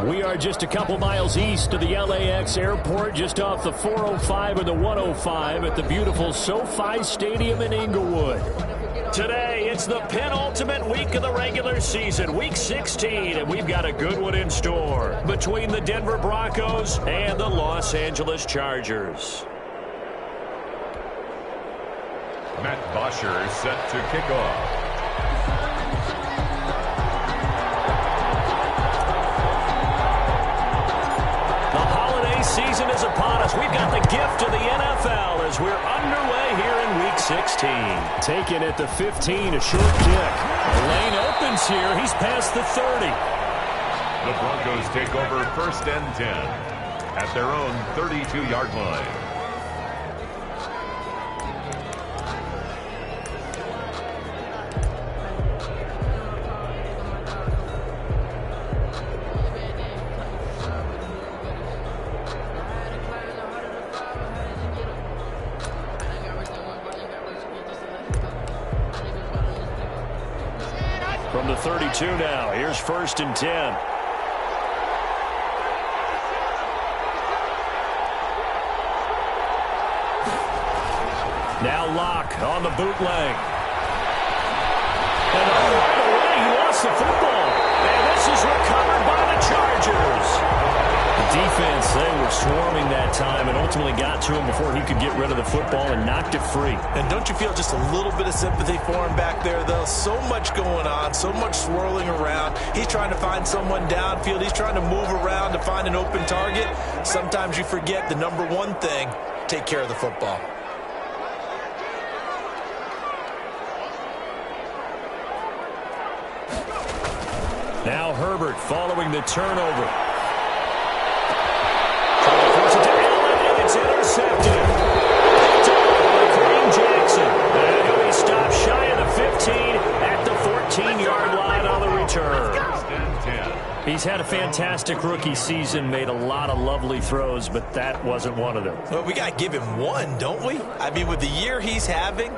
We are just a couple miles east of the LAX airport, just off the 405 or the 105 at the beautiful SoFi Stadium in Inglewood. Today, it's the penultimate week of the regular season, week 16, and we've got a good one in store between the Denver Broncos and the Los Angeles Chargers. Matt Bosher is set to kick off. Season is upon us. We've got the gift of the NFL as we're underway here in Week 16. Taken at the 15, a short kick. The lane opens here. He's past the 30. The Broncos take over 1st and 10 at their own 32-yard line. From the 32 now, here's 1st and 10. Now Locke on the bootleg. And right away, he lost the football. And this is recovered by the Chargers. The defense, they were swarming that time and ultimately got to him before he could get rid of the football and knocked it free. And don't you feel just a little bit of sympathy for him back there, though? So much going on, so much swirling around. He's trying to find someone downfield. He's trying to move around to find an open target. Sometimes you forget the number one thing, take care of the football. Now Herbert following the turnover. It's intercepted. Kareem Jackson. And he'll be stopped shy of the 15 at the 14-yard line on the return. He's had a fantastic rookie season, made a lot of lovely throws, but that wasn't one of them. Well, we got to give him one, don't we? I mean, with the year he's having,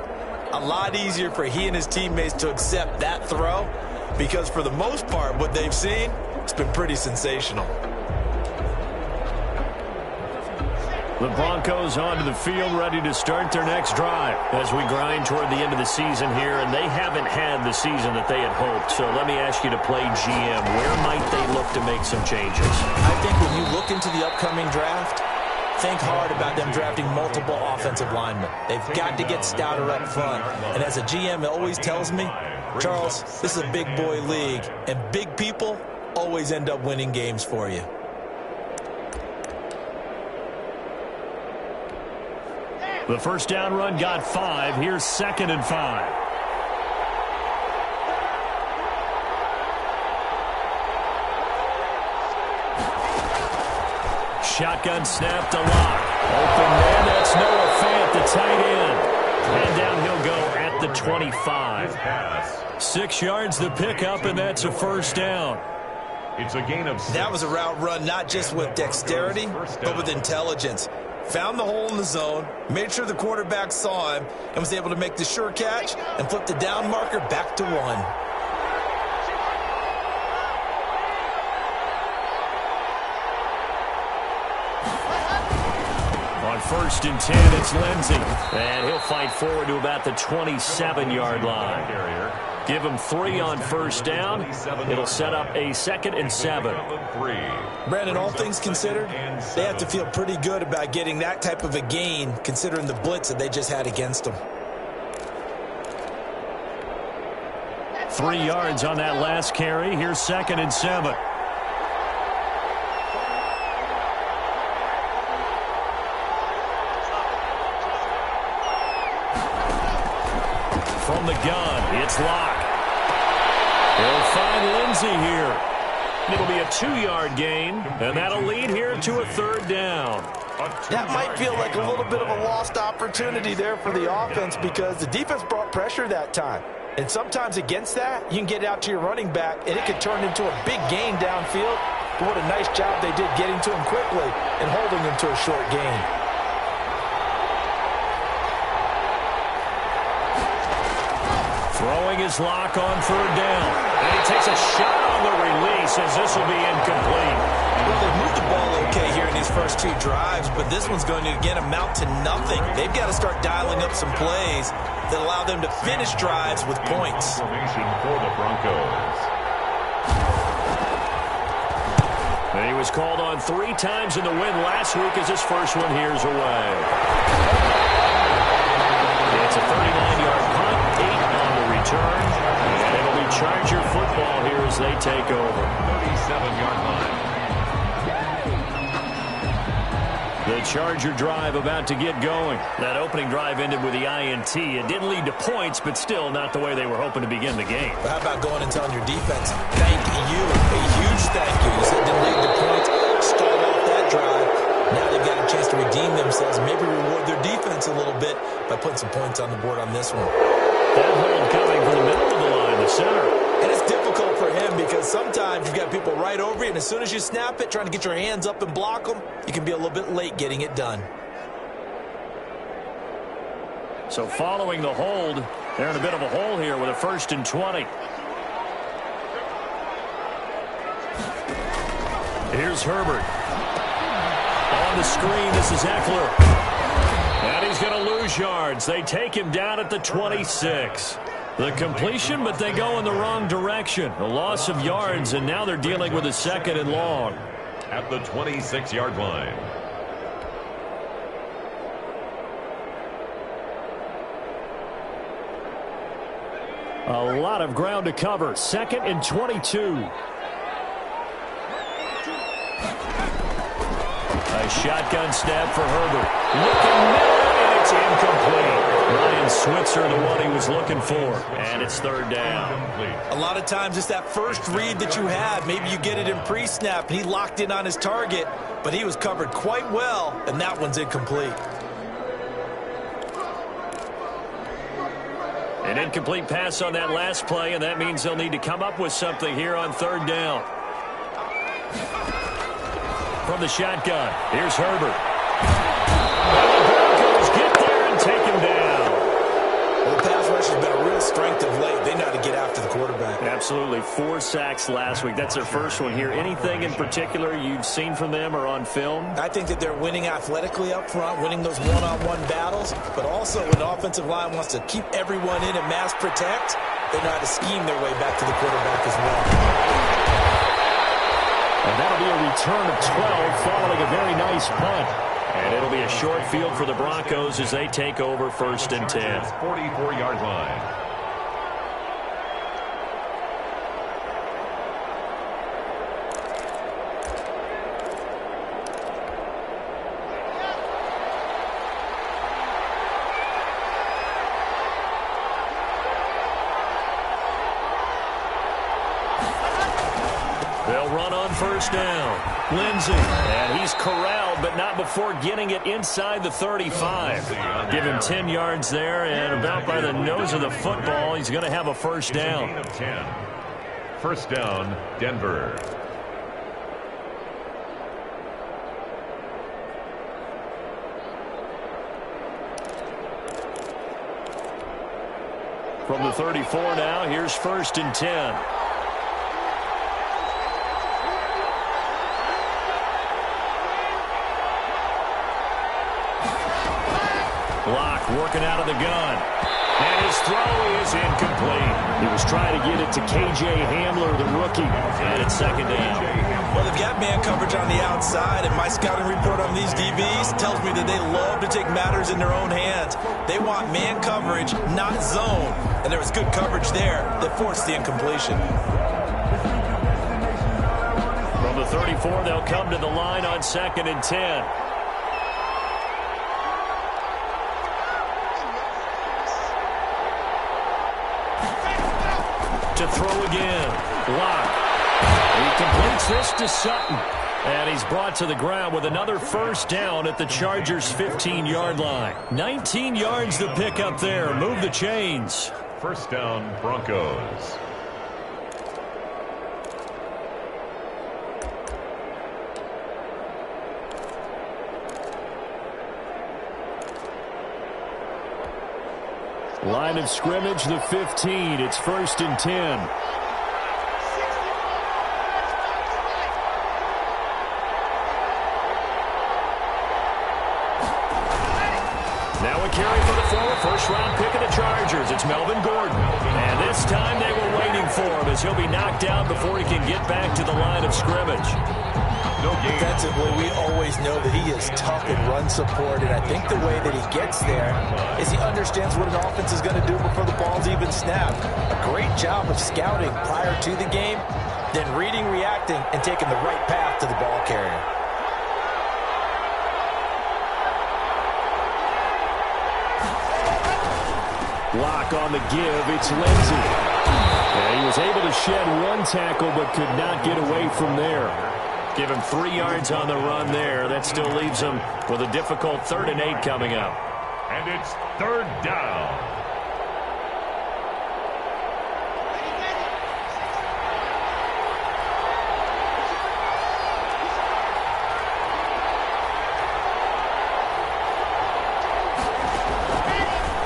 a lot easier for he and his teammates to accept that throw because for the most part, what they've seen, it's been pretty sensational. The Broncos onto the field, ready to start their next drive as we grind toward the end of the season here, and they haven't had the season that they had hoped. So let me ask you to play GM. Where might they look to make some changes? I think when you look into the upcoming draft, think hard about them drafting multiple offensive linemen. They've got to get stouter up front. And as a GM, it always tells me, Charles, this is a big boy league, and big people always end up winning games for you. The first down run got 5. Here's 2nd and 5. Shotgun snap to Locke. Open man, that's Noah Fant, the tight end. And down he'll go at the 25. 6 yards the pickup, and that's a first down. It's a gain of 6. That was a route run not just with dexterity, but with intelligence. Found the hole in the zone, made sure the quarterback saw him, and was able to make the sure catch and flip the down marker back to 1. On 1st and 10, it's Lindsey. And he'll fight forward to about the 27-yard line. Give him 3 on first down. It'll set up a 2nd and 7. Brandon, all things considered, they have to feel pretty good about getting that type of a gain considering the blitz that they just had against them. 3 yards on that last carry. Here's 2nd and 7. From the gun, it's Locke. He'll find Lindsey here. It'll be a 2-yard gain, and that'll lead here to a 3rd down. That might feel like a little bit of a lost opportunity there for the offense because the defense brought pressure that time. And sometimes against that, you can get out to your running back, and it could turn into a big gain downfield. But what a nice job they did getting to him quickly and holding him to a short gain. Throwing his lock on third down. And he takes a shot on the release as this will be incomplete. Well, they've moved the ball okay here in these first two drives, but this one's going to, again, amount to nothing. They've got to start dialing up some plays that allow them to finish drives with points. Formation for the Broncos. And he was called on 3 times in the win last week as his first one here's away. It's a 39-yard punt, 8 on the return, and it'll be Charger football here as they take over. 37-yard line. The Charger drive about to get going. That opening drive ended with the INT. It didn't lead to points, but still not the way they were hoping to begin the game. But how about going and telling your defense, thank you, a huge thank you. You said it didn't lead to points, start off that drive. Now they've got a chance to redeem themselves, maybe reward their defense a little bit by putting some points on the board on this one. That hold coming from the middle of the line, the center. And it's difficult for him because sometimes you've got people right over you, and as soon as you snap it, trying to get your hands up and block them, you can be a little bit late getting it done. So following the hold, they're in a bit of a hole here with a 1st and 20. Here's Herbert. On the screen, this is Eckler. And he's going to lose yards. They take him down at the 26. The completion, but they go in the wrong direction. A loss of yards, and now they're dealing with a 2nd and long. At the 26-yard line. A lot of ground to cover. 2nd and 22. A shotgun snap for Herbert. Looking middle, and it's incomplete. Ryan Switzer, the one he was looking for. And it's 3rd down. A lot of times it's that first read that you have. Maybe you get it in pre-snap, and he locked in on his target, but he was covered quite well, and that one's incomplete. An incomplete pass on that last play, and that means they'll need to come up with something here on 3rd down. From the shotgun, here's Herbert. And the Broncos get there and take him down. Well, the pass rush has been a real strength of late. They know how to get after the quarterback. Absolutely. 4 sacks last week. That's their first one here. Anything in particular you've seen from them or on film? I think that they're winning athletically up front, winning those one-on-one battles, but also when the offensive line wants to keep everyone in and mass protect, they know how to scheme their way back to the quarterback as well. And that'll be a return of 12 following a very nice punt. And it'll be a short field for the Broncos as they take over 1st and 10. 44-yard line. They'll run on 1st down. Lindsey, and he's corralled, but not before getting it inside the 35. Give him 10 yards there, and about by the nose of the football, he's going to have a 1st down. Gain of 10. 1st down, Denver. From the 34 now, here's 1st and 10. Block working out of the gun. And his throw is incomplete. He was trying to get it to K.J. Hamler, the rookie. And it's 2nd down. Well, they've got man coverage on the outside, and my scouting report on these DBs tells me that they love to take matters in their own hands. They want man coverage, not zone. And there was good coverage there that forced the incompletion. From the 34, they'll come to the line on 2nd and 10. To throw again. Lock. He completes this to Sutton. And he's brought to the ground with another 1st down at the Chargers' 15-yard line. 19 yards to pick up there. Move the chains. 1st down, Broncos. Line of scrimmage, the 15. It's 1st and 10. Now a carry for the former first-round pick of the Chargers. It's Melvin Gordon. And this time they were waiting for him as he'll be knocked down before he can get back to the line of scrimmage. Defensively, we always know that he is tough in run support, and I think the way that he gets there is he understands what an offense is going to do before the ball's even snapped. A great job of scouting prior to the game, then reading, reacting, and taking the right path to the ball carrier. Lock on the give, it's Lindsey. And he was able to shed one tackle but could not get away from there. Give him 3 yards on the run there. That still leaves him with a difficult 3rd and 8 coming up. And it's 3rd down.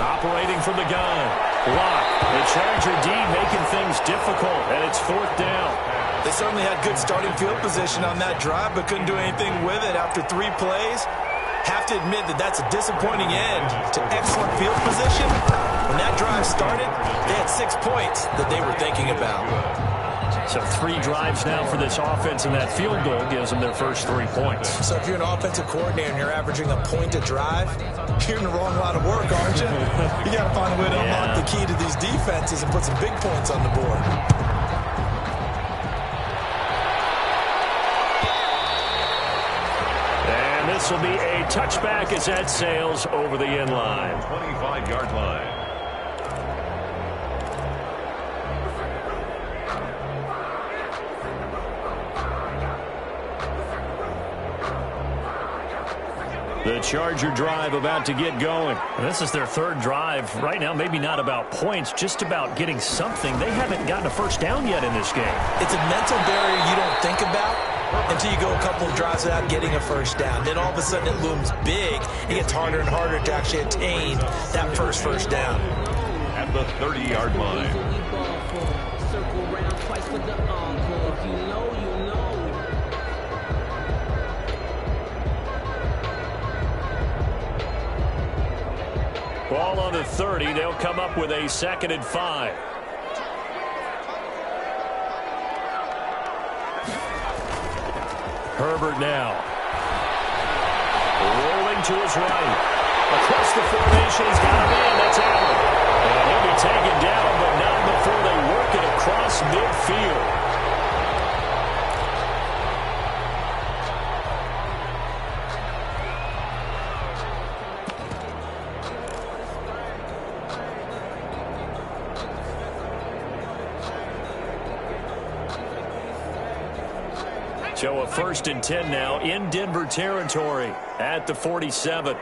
Operating from the gun. Lock. The Charger D making things difficult, and it's 4th down. They certainly had good starting field position on that drive, but couldn't do anything with it after 3 plays. Have to admit that that's a disappointing end to excellent field position. When that drive started, they had 6 points that they were thinking about. So 3 drives now for this offense, and that field goal gives them their first 3 points. So if you're an offensive coordinator and you're averaging a point a drive, you're in the wrong line of work, aren't you? You got to find a way to unlock the key to these defenses and put some big points on the board. And this will be a touchback as that sails over the end line. 25-yard line. The Charger drive about to get going. This is their 3rd drive. Right now, maybe not about points, just about getting something. They haven't gotten a first down yet in this game. It's a mental barrier you don't think about until you go a couple of drives without getting a first down. Then all of a sudden it looms big. It gets harder and harder to actually attain that first down. At the 30-yard line. Circle round twice for the encore. If you know, you know. Ball on the 30. They'll come up with a 2nd and 5. Herbert now. Rolling to his right. Across the formation, he's got a man. That's Allen. And he'll be taken down, but not before they work it across midfield. So a 1st and 10 now in Denver territory at the 47.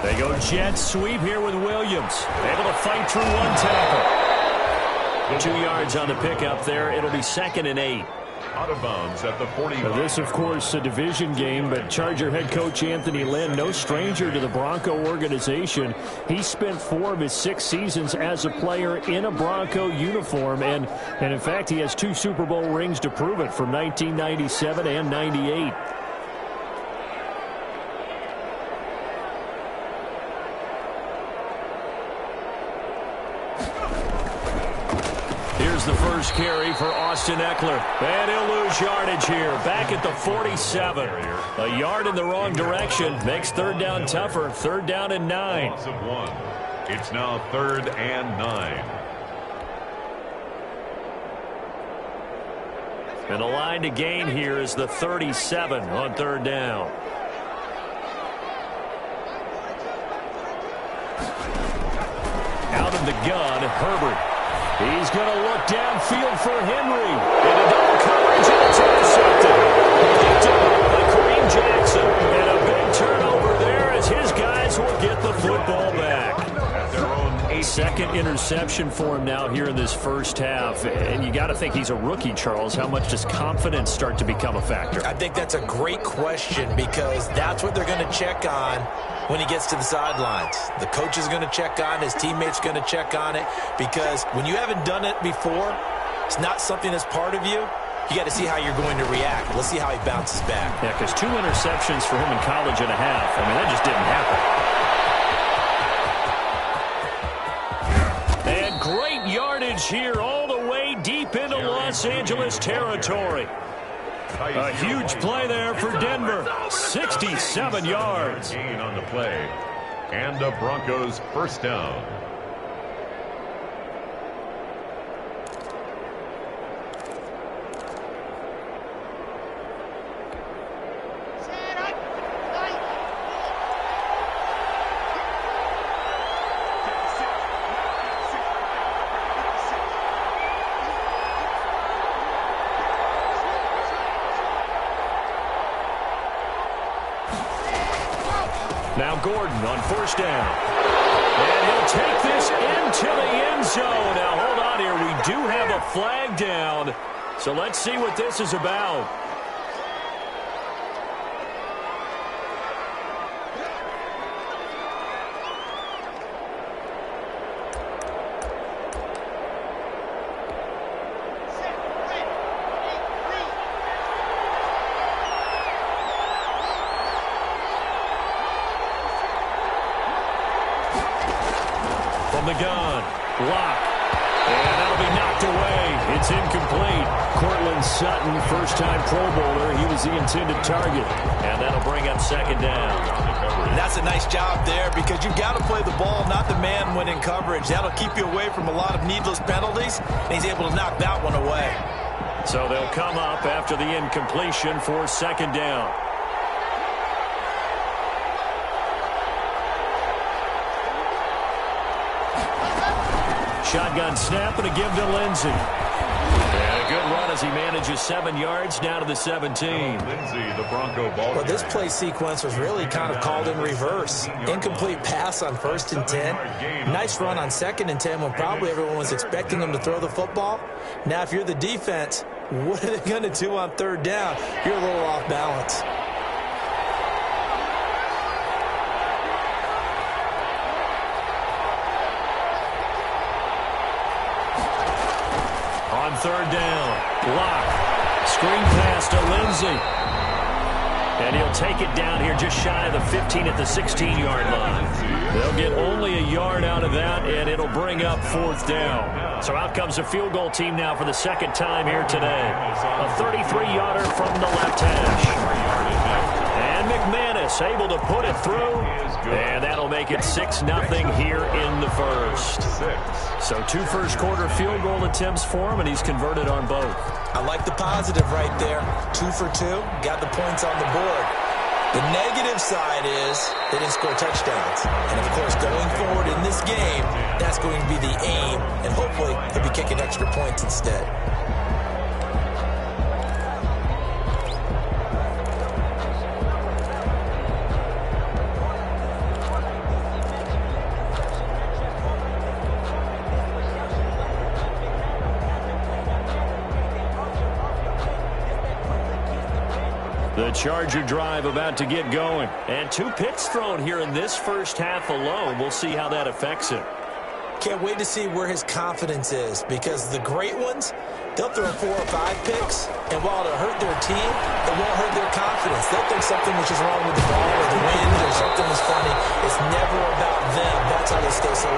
They go jet sweep here with Williams. Able to fight through one tackle. 2 yards on the pickup there. It'll be 2nd and 8. Out of bounds at the 45. This, of course, a division game, but Charger head coach Anthony Lynn, no stranger to the Bronco organization. He spent 4 of his 6 seasons as a player in a Bronco uniform, and in fact, he has 2 Super Bowl rings to prove it from 1997 and 98. Here's the first carry for Austin Eckler. And he'll lose yardage here. Back at the 47. A yard in the wrong direction. Makes 3rd down tougher. 3rd down and 9. Loss of 1. It's now 3rd and 9. And the line to gain here is the 37 on 3rd down. Out of the gun, Herbert. He's going to look downfield for Henry. Into double coverage, and it's intercepted. Picked up by Kareem Jackson. And a big turnover there as his guys will get the football back. At their own second interception for him now here in this first half. And you got to think he's a rookie, Charles. How much does confidence start to become a factor? I think that's a great question because that's what they're going to check on when he gets to the sidelines. The coach is going to check on it. His teammates going to check on it because when you haven't done it before, it's not something that's part of you. You got to see how you're going to react. Let's see how he bounces back. Yeah, because 2 interceptions for him in college and a half. I mean, that just didn't happen. And great yardage here all the way deep into Los Angeles territory. A huge play there for Denver. 67 yards. Gain on the play. And the Broncos first down. Now Gordon on first down. And he'll take this into the end zone. Now hold on here. We do have a flag down. So let's see what this is about. From the gun, block, and that'll be knocked away. It's incomplete. Cortland Sutton, first-time Pro Bowler. He was the intended target, and that'll bring up second down. And that's a nice job there because you've got to play the ball, not the man when in coverage. That'll keep you away from a lot of needless penalties, and he's able to knock that one away. So they'll come up after the incompletion for second down. Shotgun snap and a give to Lindsey. And a good run as he manages 7 yards down to the 17. Lindsey, the Bronco ball. Well, this play sequence was really kind of called in reverse. Incomplete pass on 1st and 10. Nice run on 2nd and 10 when probably everyone was expecting him to throw the football. Now, if you're the defense, what are they going to do on 3rd down? You're a little off balance. On 3rd down, block, screen pass to Lindsey. And he'll take it down here just shy of the 15 at the 16-yard line. They'll get only a yard out of that, and it'll bring up 4th down. So out comes the field goal team now for the second time here today. A 33-yarder from the left hash. And McManus able to put it through, and that'll make it 6-0 here in the first. So 2 first-quarter field goal attempts for him, and he's converted on both. I like the positive right there. 2 for 2, got the points on the board. The negative side is they didn't score touchdowns. And, of course, going forward in this game, that's going to be the aim, and hopefully they'll be kicking extra points instead. The Charger drive about to get going. And 2 picks thrown here in this first half alone. We'll see how that affects him. Can't wait to see where his confidence is because the great ones, they'll throw 4 or 5 picks, and while it'll hurt their team, it won't hurt their confidence. They'll think something was just wrong with the ball or the wind or something was funny. It's never about them. That's how they stay so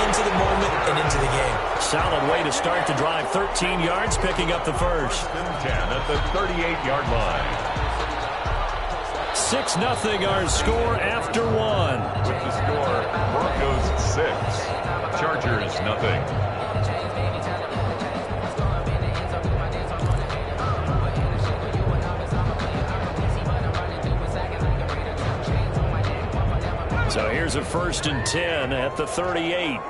into the moment and into the game. Solid way to start the drive. 13 yards, picking up the first. 10 at the 38-yard line. 6-0 our score after 1. With the score, Broncos 6, Chargers 0. So here's a 1st and 10 at the 38.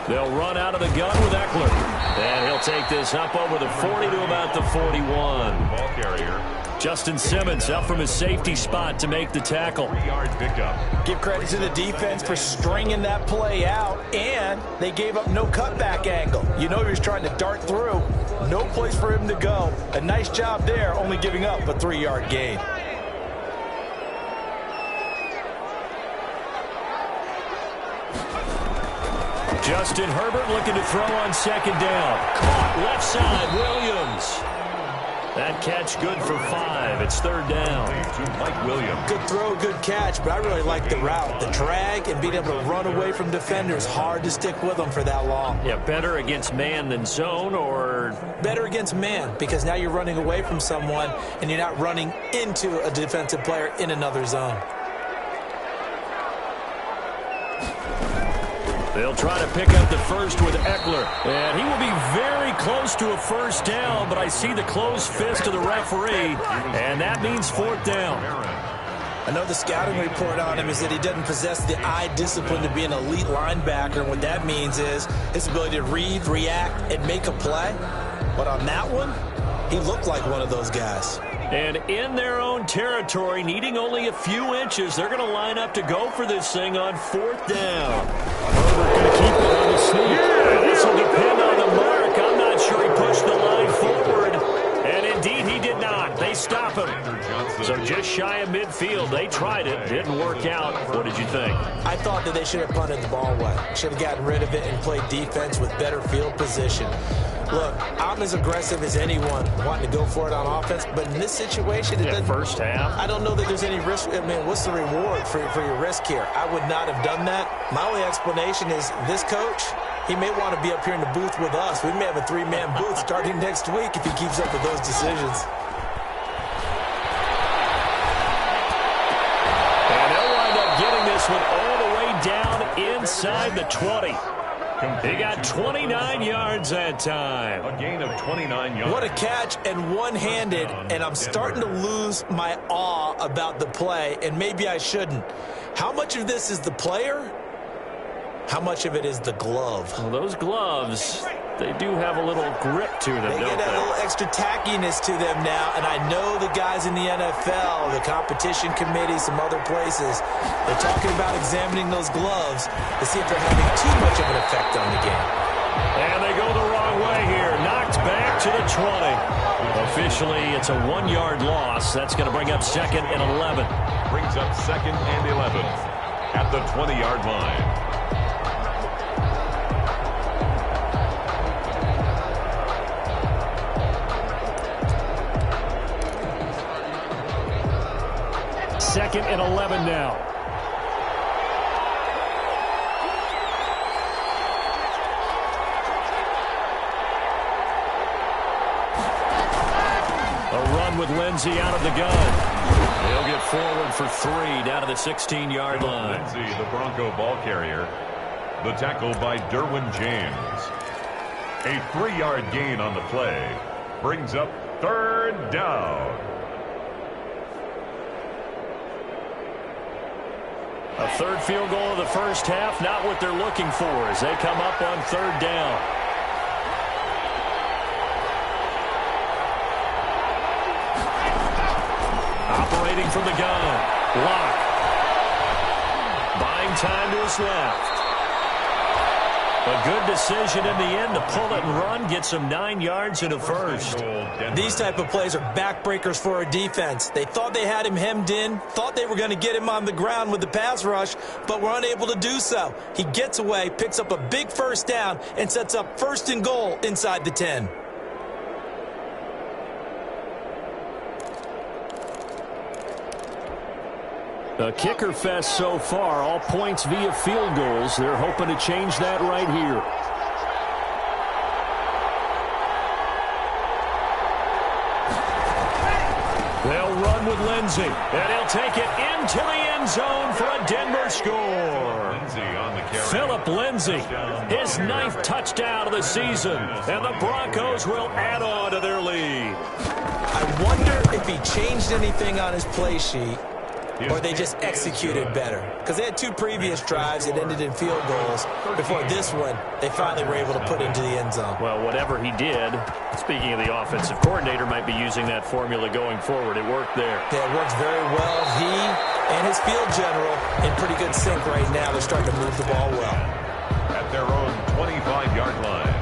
They'll run out of the gun with Eckler. And he'll take this up over the 40 to about the 41. Ball carrier. Justin Simmons up from his safety spot to make the tackle. 3-yard pickup. Give credit to the defense for stringing that play out, and they gave up no cutback angle. You know he was trying to dart through. No place for him to go. A nice job there, only giving up a 3-yard gain. Justin Herbert looking to throw on second down. Caught left side, Williams. That catch good for 5. It's third down. To Mike Williams. Good throw, good catch, but I really like the route. The drag and being able to run away from defenders. Hard to stick with them for that long. Yeah, better against man than zone, or? Better against man, because now you're running away from someone and you're not running into a defensive player in another zone. They'll try to pick up the first with Eckler. And he will be very close to a first down, but I see the closed fist of the referee, and that means fourth down. I know the scouting report on him is that he doesn't possess the eye discipline to be an elite linebacker. And what that means is his ability to read, react, and make a play. But on that one, he looked like one of those guys. And in their own territory, needing only a few inches, they're going to line up to go for this thing on fourth down. Herbert going to keep it on the sneak. This will depend on the mark. I'm not sure he pushed the line forward. And indeed, he did not. They stop him. So just shy of midfield. They tried it. Didn't work out. What did you think? I thought that they should have punted the ball away. Should have gotten rid of it and played defense with better field position. Look, I'm as aggressive as anyone wanting to go for it on offense, but in this situation, it doesn't. First half. I don't know that there's any risk. I mean, what's the reward for your risk here? I would not have done that. My only explanation is this coach, he may want to be up here in the booth with us. We may have a 3-man booth starting next week if he keeps up with those decisions. And they'll wind up getting this one all the way down inside the 20. He got 29 yards that time. A gain of 29 yards. What a catch, and one-handed, and I'm starting to lose my awe about the play, and maybe I shouldn't. How much of this is the player? How much of it is the glove? Well, those gloves, they do have a little grip to them, They don't get a little extra tackiness to them now, and I know the guys in the NFL, the competition committee, some other places, they're talking about examining those gloves to see if they're having too much of an effect on the game. And they go the wrong way here. Knocked back to the 20. Officially, it's a 1-yard loss. That's going to bring up second and 11. Brings up second and 11 at the 20-yard line. Second and 11 now. A run with Lindsey out of the gun. He'll get forward for 3 down to the 16-yard line. Lindsey, the Bronco ball carrier. The tackle by Derwin James. A 3-yard gain on the play. Brings up third down. A third field goal of the first half, not what they're looking for as they come up on third down. Operating from the gun. Lock. Buying time to his left. A good decision in the end to pull it and run, get some 9 yards in a first. These type of plays are backbreakers for a defense. They thought they had him hemmed in, thought they were going to get him on the ground with the pass rush, but were unable to do so. He gets away, picks up a big first down, and sets up first and goal inside the 10. A kicker fest so far, all points via field goals. They're hoping to change that right here. They'll run with Lindsey, and he'll take it into the end zone for a Denver score. Phillip Lindsey, his 9th touchdown of the season, and the Broncos will add on to their lead. I wonder if he changed anything on his play sheet or they just executed better? Because they had 2 previous drives that ended in field goals. Before this one, they finally were able to put into the end zone. Well, whatever he did, speaking of the offensive coordinator, might be using that formula going forward. It worked there. Yeah, it works very well. He and his field general in pretty good sync right now. They're starting to move the ball well. At their own 25-yard line.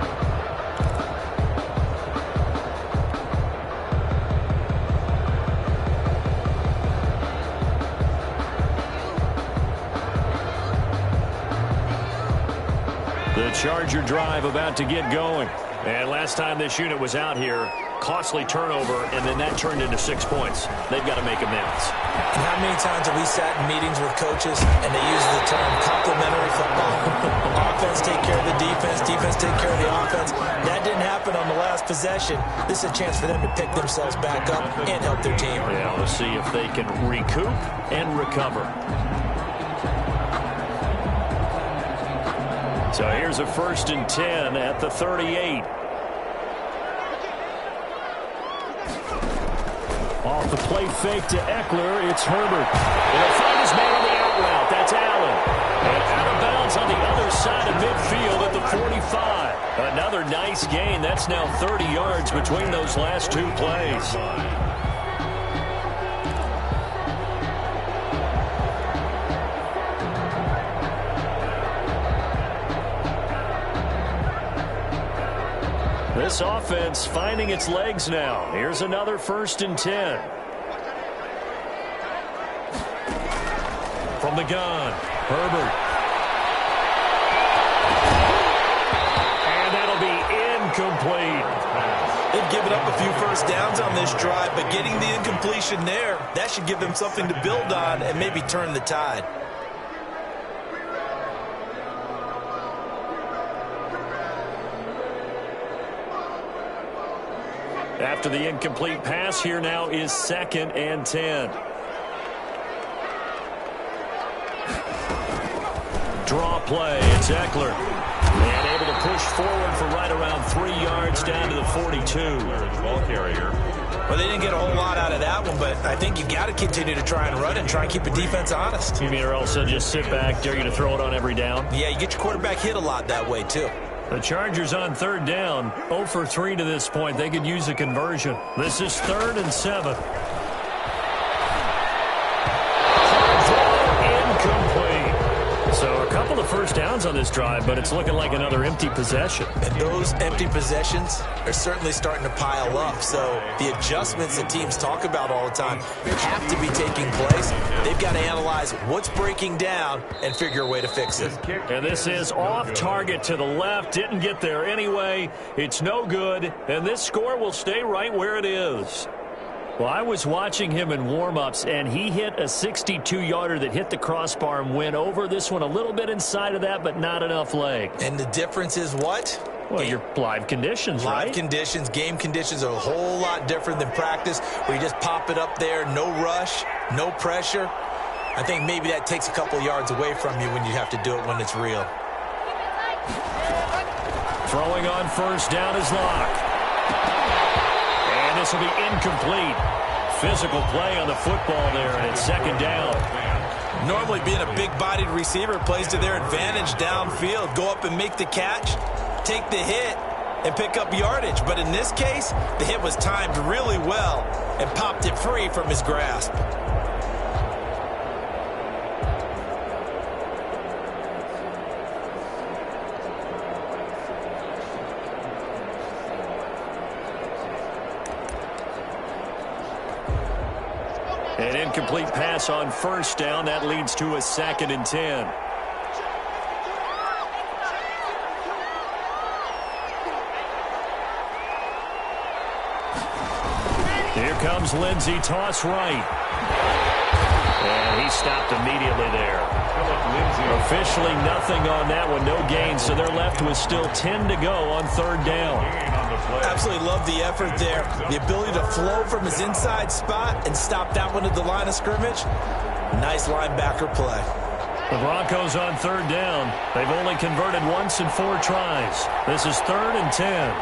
The Charger drive about to get going. And last time this unit was out here, costly turnover, and then that turned into 6 points. They've got to make amends. And how many times have we sat in meetings with coaches and they use the term complementary football? Offense take care of the defense, defense take care of the offense. That didn't happen on the last possession. This is a chance for them to pick themselves back up and help their team. Yeah, we'll see if they can recoup and recover. So here's a 1st and 10 at the 38. Off the play fake to Eckler, it's Herbert. He'll find his man on the out route. That's Allen. And out of bounds on the other side of midfield at the 45. Another nice gain. That's now 30 yards between those last 2 plays. This offense finding its legs now. Here's another 1st and 10. From the gun, Herbert. And that'll be incomplete. They've given up a few first downs on this drive, but getting the incompletion there, that should give them something to build on and maybe turn the tide. After the incomplete pass, here now is 2nd and 10. Draw play, it's Eckler. And able to push forward for right around 3 yards down to the 42. Ball carrier. Well, they didn't get a whole lot out of that one, but I think you got to continue to try and run and try and keep the defense honest. You mean or else they'll just sit back, dare you to throw it on every down? Yeah, you get your quarterback hit a lot that way, too. The Chargers on 3rd down, 0 for 3 to this point. They could use a conversion. This is 3rd and 7. Incomplete. So a couple of first downs on this drive, but it's looking like another empty possession. And those empty possessions are certainly starting to pile up. So the adjustments that teams talk about all the time have to be taking place. They've got to analyze what's breaking down and figure a way to fix it. And this is off target to the left. Didn't get there anyway. It's no good. And this score will stay right where it is. Well, I was watching him in warm-ups, and he hit a 62-yarder that hit the crossbar and went over. This one a little bit inside of that, but not enough leg. And the difference is what? Well, your live conditions, right? Live conditions, game conditions are a whole lot different than practice, where you just pop it up there, no rush, no pressure. I think maybe that takes a couple yards away from you when you have to do it when it's real. Throwing on 1st down is Locke. And this will be incomplete. Physical play on the football there, and it's 2nd down. Normally being a big-bodied receiver plays to their advantage downfield. Go up and make the catch, take the hit, and pick up yardage. But in this case, the hit was timed really well and popped it free from his grasp. An incomplete pass on 1st down. That leads to a 2nd and 10. Here comes Lindsey, toss right. And he stopped immediately there. Officially nothing on that one, no gain, so they're left with still 10 to go on 3rd down. Absolutely love the effort there. The ability to flow from his inside spot and stop that one at the line of scrimmage. Nice linebacker play. The Broncos on 3rd down. They've only converted once in 4 tries. This is 3rd and 10.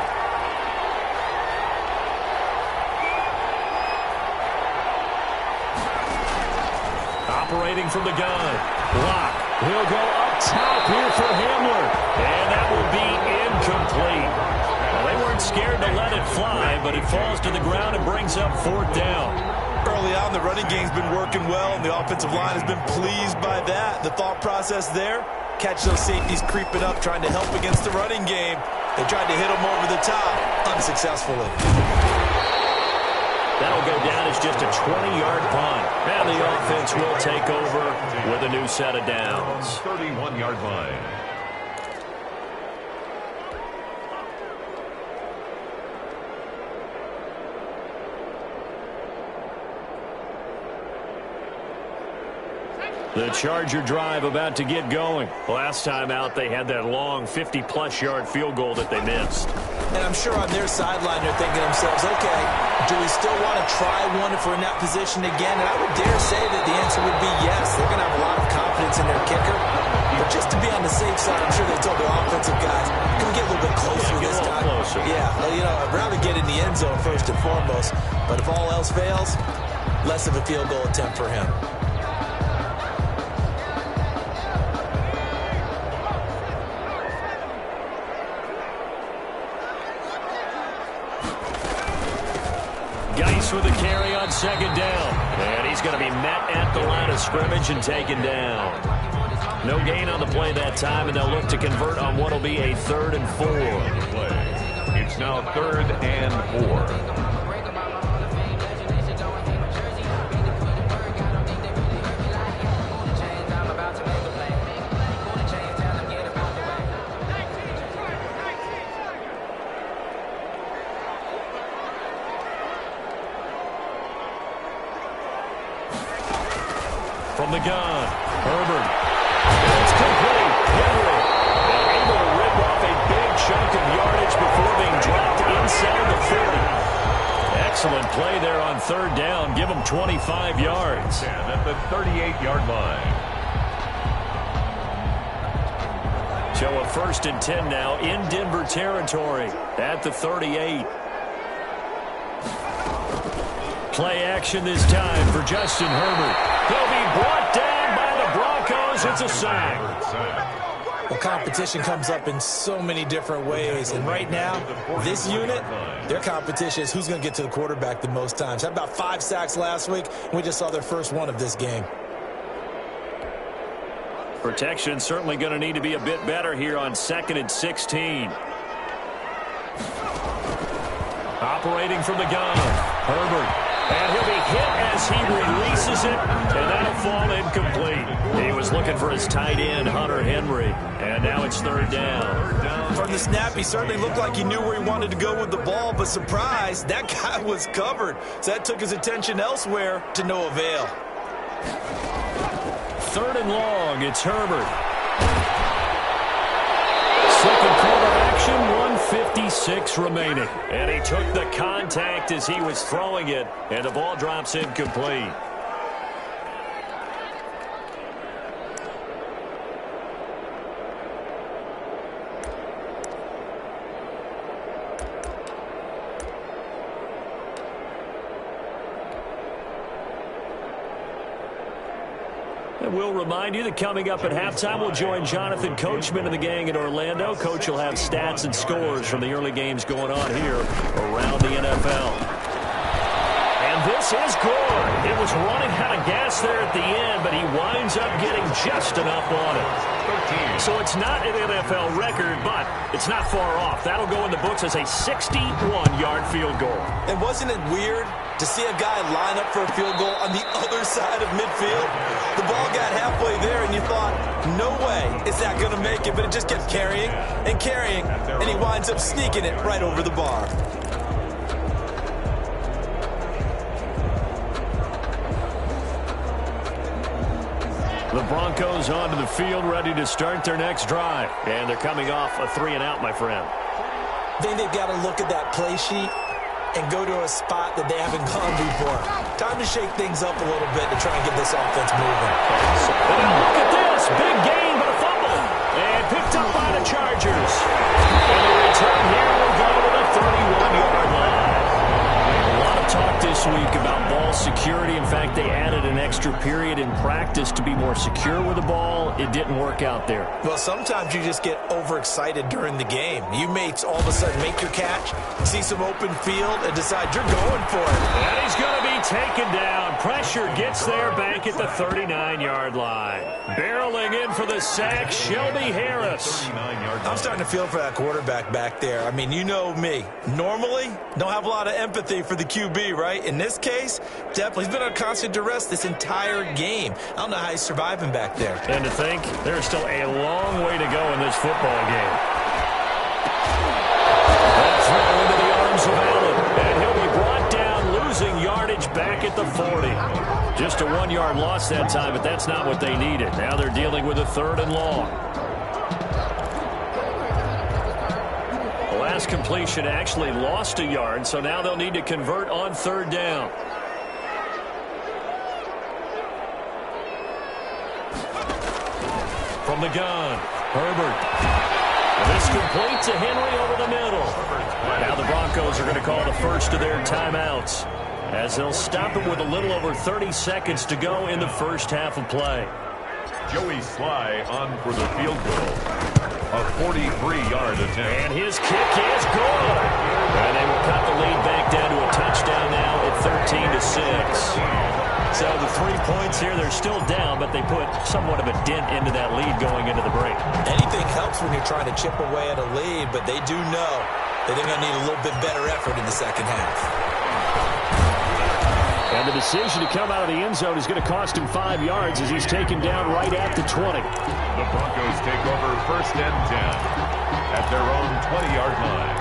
Operating from the gun. Block. He'll go up top here for Hamler. And that will be incomplete. Well, they weren't scared to let it fly, but it falls to the ground and brings up 4th down. Early on, the running game's been working well, and the offensive line has been pleased by that. The thought process there, catch those safeties creeping up, trying to help against the running game. They tried to hit them over the top, unsuccessfully. That'll go down as just a 20-yard punt. And the offense will take over with a new set of downs. 31-yard line. The Charger drive about to get going. Last time out, they had that long 50-plus yard field goal that they missed. And I'm sure on their sideline they're thinking to themselves, okay, do we still want to try one if we're in that position again? And I would dare say that the answer would be yes. They're going to have a lot of confidence in their kicker. But just to be on the safe side, I'm sure they told their offensive guys, can we get a little bit closer this time? Closer. Yeah, well, you know, I'd rather get in the end zone first and foremost. But if all else fails, less of a field goal attempt for him. With a carry on 2nd down. And he's going to be met at the line of scrimmage and taken down. No gain on the play that time, and they'll look to convert on what will be a 3rd and 4. It's now 3rd and 4. From the gun, Herbert. It's complete. Henry able to rip off a big chunk of yardage before being dropped inside the 40. Excellent play there on 3rd down. Give them 25 yards. And at the 38-yard line. So a 1st and 10 now in Denver territory at the 38. Play action this time for Justin Herbert. He'll be brought down by the Broncos. It's a sack. Well, competition comes up in so many different ways. And right now, this unit, their competition is who's going to get to the quarterback the most times. Had about 5 sacks last week, and we just saw their first one of this game. Protection certainly going to need to be a bit better here on 2nd and 16. Operating from the gun, Herbert. And he'll be hit as he releases it, and that'll fall incomplete. He was looking for his tight end, Hunter Henry, and now it's 3rd down. From the snap, he certainly looked like he knew where he wanted to go with the ball, but surprise, that guy was covered. So that took his attention elsewhere to no avail. 3rd and long, it's Herbert. 2nd quarter action, 1:56 remaining. And he took the contact as he was throwing it, and the ball drops incomplete. And we'll remind you that coming up at halftime, we'll join Jonathan Coachman and the gang in Orlando. Coach will have stats and scores from the early games going on here around the NFL. And this is good. It was running out of gas there at the end, but he winds up getting just enough on it. So it's not an NFL record, but it's not far off. That'll go in the books as a 61-yard field goal. And wasn't it weird to see a guy line up for a field goal on the other side of midfield? The ball got halfway there, and you thought, no way is that going to make it, but it just kept carrying, and he winds up sneaking it right over the bar. The Broncos onto the field, ready to start their next drive. And they're coming off a 3-and-out, my friend. I think they've got to look at that play sheet and go to a spot that they haven't gone before. Time to shake things up a little bit to try and get this offense moving. And look at this. Big gain, but a fumble. And picked up by the Chargers. And the return here will go to the 31-yard line. A lot of talk this week about ball security. In fact, they added an extra period in practice to be more secure with the ball. It didn't work out there. Well, sometimes you just get overexcited during the game. You may all of a sudden make your catch, see some open field, and decide you're going for it. And he's going to be taken down. Pressure gets there back at the 39-yard line. Barreling in for the sack, Shelby Harris. I'm starting to feel for that quarterback back there. I mean, you know me. Normally, don't have a lot of empathy for the QB, right? In this case, definitely he's been on constant duress this entire game. I don't know how he's surviving back there. And to think, there's still a long way to go in this football game. That throw into the arms of Allen, and he'll be brought down, losing yardage back at the 40. Just a 1-yard loss that time, but that's not what they needed. Now they're dealing with a 3rd and long. The last completion actually lost a yard, so now they'll need to convert on 3rd down. From the gun, Herbert. This complete to Henry over the middle. Now the Broncos are going to call the first of their timeouts, as they'll stop it with a little over 30 seconds to go in the first half of play. Joey Sly on for the field goal. A 43-yard attempt. And his kick is good. And they will cut the lead back down to a touchdown now at 13-6. So the 3 points here, they're still down, but they put somewhat of a dent into that lead going into the break. Anything helps when you're trying to chip away at a lead, but they do know that they're going to need a little bit better effort in the second half. And the decision to come out of the end zone is going to cost him 5 yards as he's taken down right at the 20. The Broncos take over 1st and 10 at their own 20-yard line.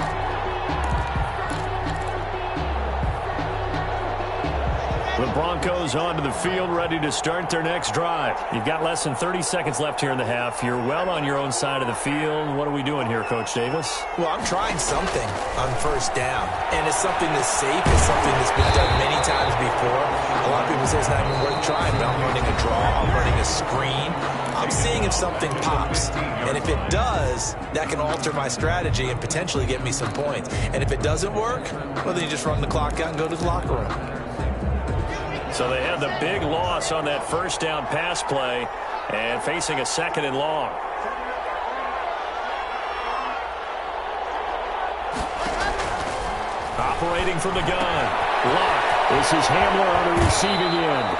The Broncos onto the field, ready to start their next drive. You've got less than 30 seconds left here in the half. You're well on your own side of the field. What are we doing here, Coach Davis? Well, I'm trying something on 1st down, and it's something that's safe. It's something that's been done many times before. A lot of people say it's not even worth trying, but I'm running a draw. I'm running a screen. I'm seeing if something pops, and if it does, that can alter my strategy and potentially get me some points. And if it doesn't work, well, then you just run the clock out and go to the locker room. So they had the big loss on that 1st down pass play and facing a 2nd and long. Operating from the gun. Lock. This is Hamler on the receiving end.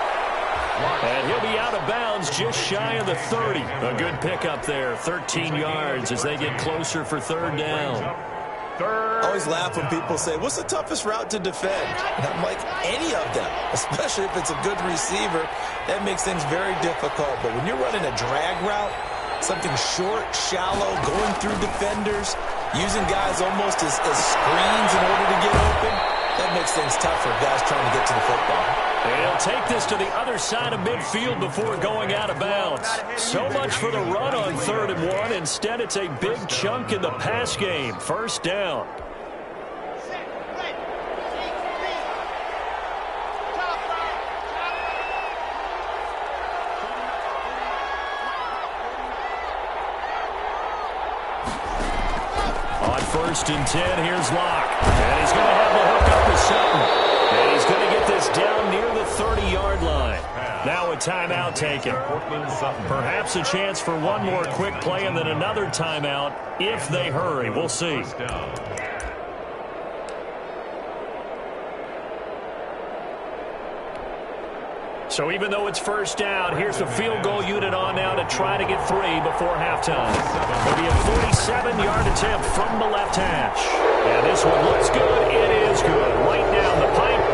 And he'll be out of bounds just shy of the 30. A good pickup there. 13 yards as they get closer for 3rd down. I always laugh when people say, what's the toughest route to defend? And I'm like, any of them, especially if it's a good receiver. That makes things very difficult. But when you're running a drag route, something short, shallow, going through defenders, using guys almost as screens in order to get open, that makes things tough for guys trying to get to the football. And he'll take this to the other side of midfield before going out of bounds. So much for the run on 3rd and 1. Instead, it's a big chunk in the pass game. 1st down. On 1st and 10, here's Locke. And he's going to have the hook up to Sutton. And he's going to get this down near the 30-yard line. Now a timeout taken. Perhaps a chance for one more quick play and then another timeout if they hurry. We'll see. So even though it's 1st down, here's the field goal unit on now to try to get 3 before halftime. It'll be a 47-yard attempt from the left hash. And this one looks good. It is good. Right down the pipe.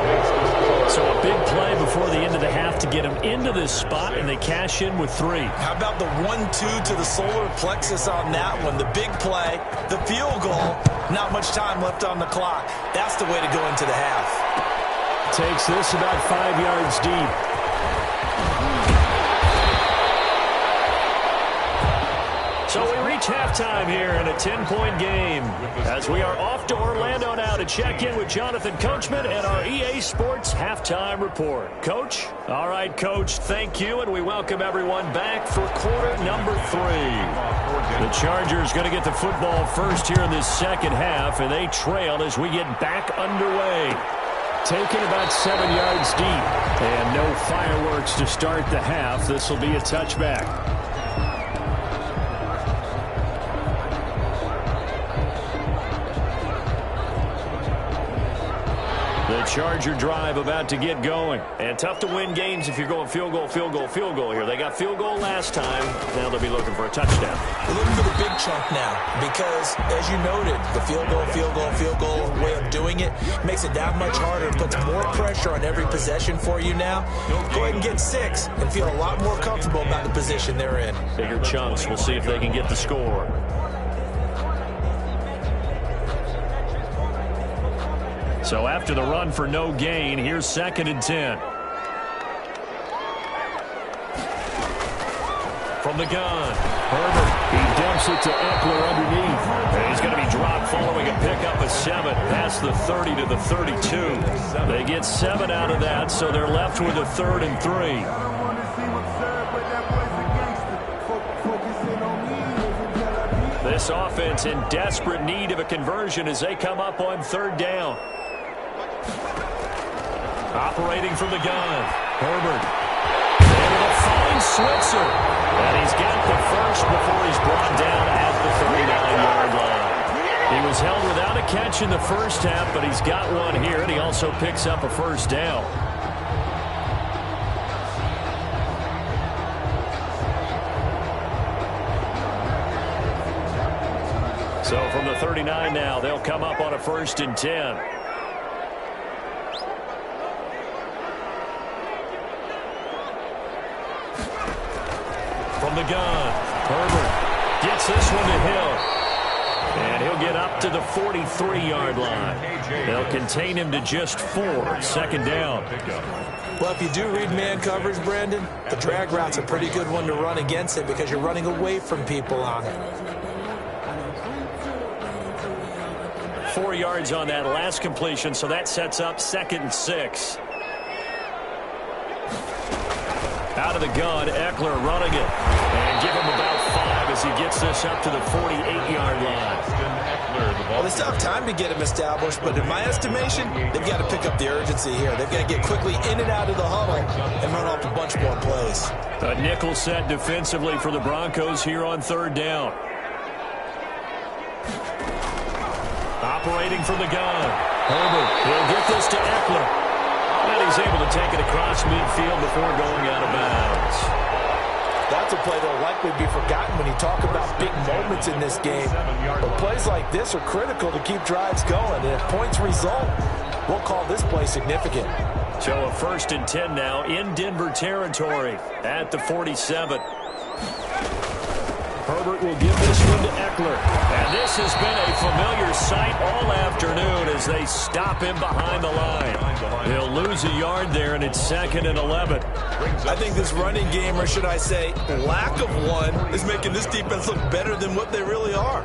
So a big play before the end of the half to get them into this spot, and they cash in with 3. How about the 1-2 to the solar plexus on that one? The big play, the field goal, not much time left on the clock. That's the way to go into the half. Takes this about 5 yards deep. So we reach halftime here in a 10-point game as we are off to Orlando now to check in with Jonathan Coachman and our EA Sports Halftime Report. Coach? All right, Coach, thank you, and we welcome everyone back for quarter number 3. The Chargers going to get the football first here in this second half, and they trail as we get back underway. taken about 7 yards deep. And no fireworks to start the half. This will be a touchback. The Charger drive about to get going. And tough to win games if you're going field goal, field goal, field goal here. They got field goal last time. Now they'll be looking for a touchdown. They're looking for the big chunk now because, as you noted, the field goal, field goal, field goal way of doing it makes it that much harder. It puts more pressure on every possession for you now. Go ahead and get 6 and feel a lot more comfortable about the position they're in. Bigger chunks. We'll see if they can get the score. So after the run for no gain, here's 2nd and 10. From the gun, Herbert. He dumps it to Eckler underneath. And he's going to be dropped following a pickup of 7 past the 30 to the 32. They get 7 out of that, so they're left with a 3rd and 3. This offense in desperate need of a conversion as they come up on 3rd down. Operating from the gun, Herbert. Able to find Switzer. And he's got the first before he's brought down at the 39-yard line. He was held without a catch in the first half, but he's got one here, and he also picks up a 1st down. So from the 39 now, they'll come up on a 1st and 10. From the gun, Herbert gets this one to Hill. And he'll get up to the 43-yard line. They'll contain him to just 4. 2nd down. Well, if you do read man coverage, Brandon, the drag route's a pretty good one to run against it because you're running away from people on it. 4 yards on that last completion, so that sets up 2nd and 6. Out of the gun, Eckler running it. And give him about 5 as he gets this up to the 48-yard line. Well, they still have time to get him established, but in my estimation, they've got to pick up the urgency here. They've got to get quickly in and out of the huddle and run off a bunch more plays. A nickel set defensively for the Broncos here on 3rd down. Operating from the gun, Herbert. He'll get this to Eckler. And he's able to take it across midfield before going out of bounds. That's a play that will likely be forgotten when you talk about big moments in this game. But plays like this are critical to keep drives going. And if points result, we'll call this play significant. So a 1st and 10 now in Denver territory at the 47. Herbert will give this one to Eckler. And this has been a familiar sight all afternoon as they stop him behind the line. He'll lose a yard there, and it's 2nd and 11. I think this running game, or should I say lack of one, is making this defense look better than what they really are.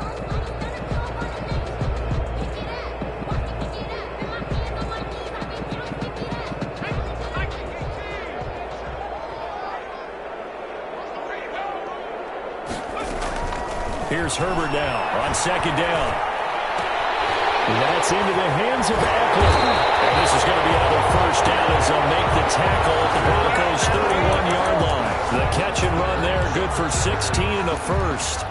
Here's Herbert now on 2nd down. That's into the hands of Eckler. And this is going to be another 1st down as they'll make the tackle at the Broncos' 31-yard line. The catch and run there, good for 16 and a 1st.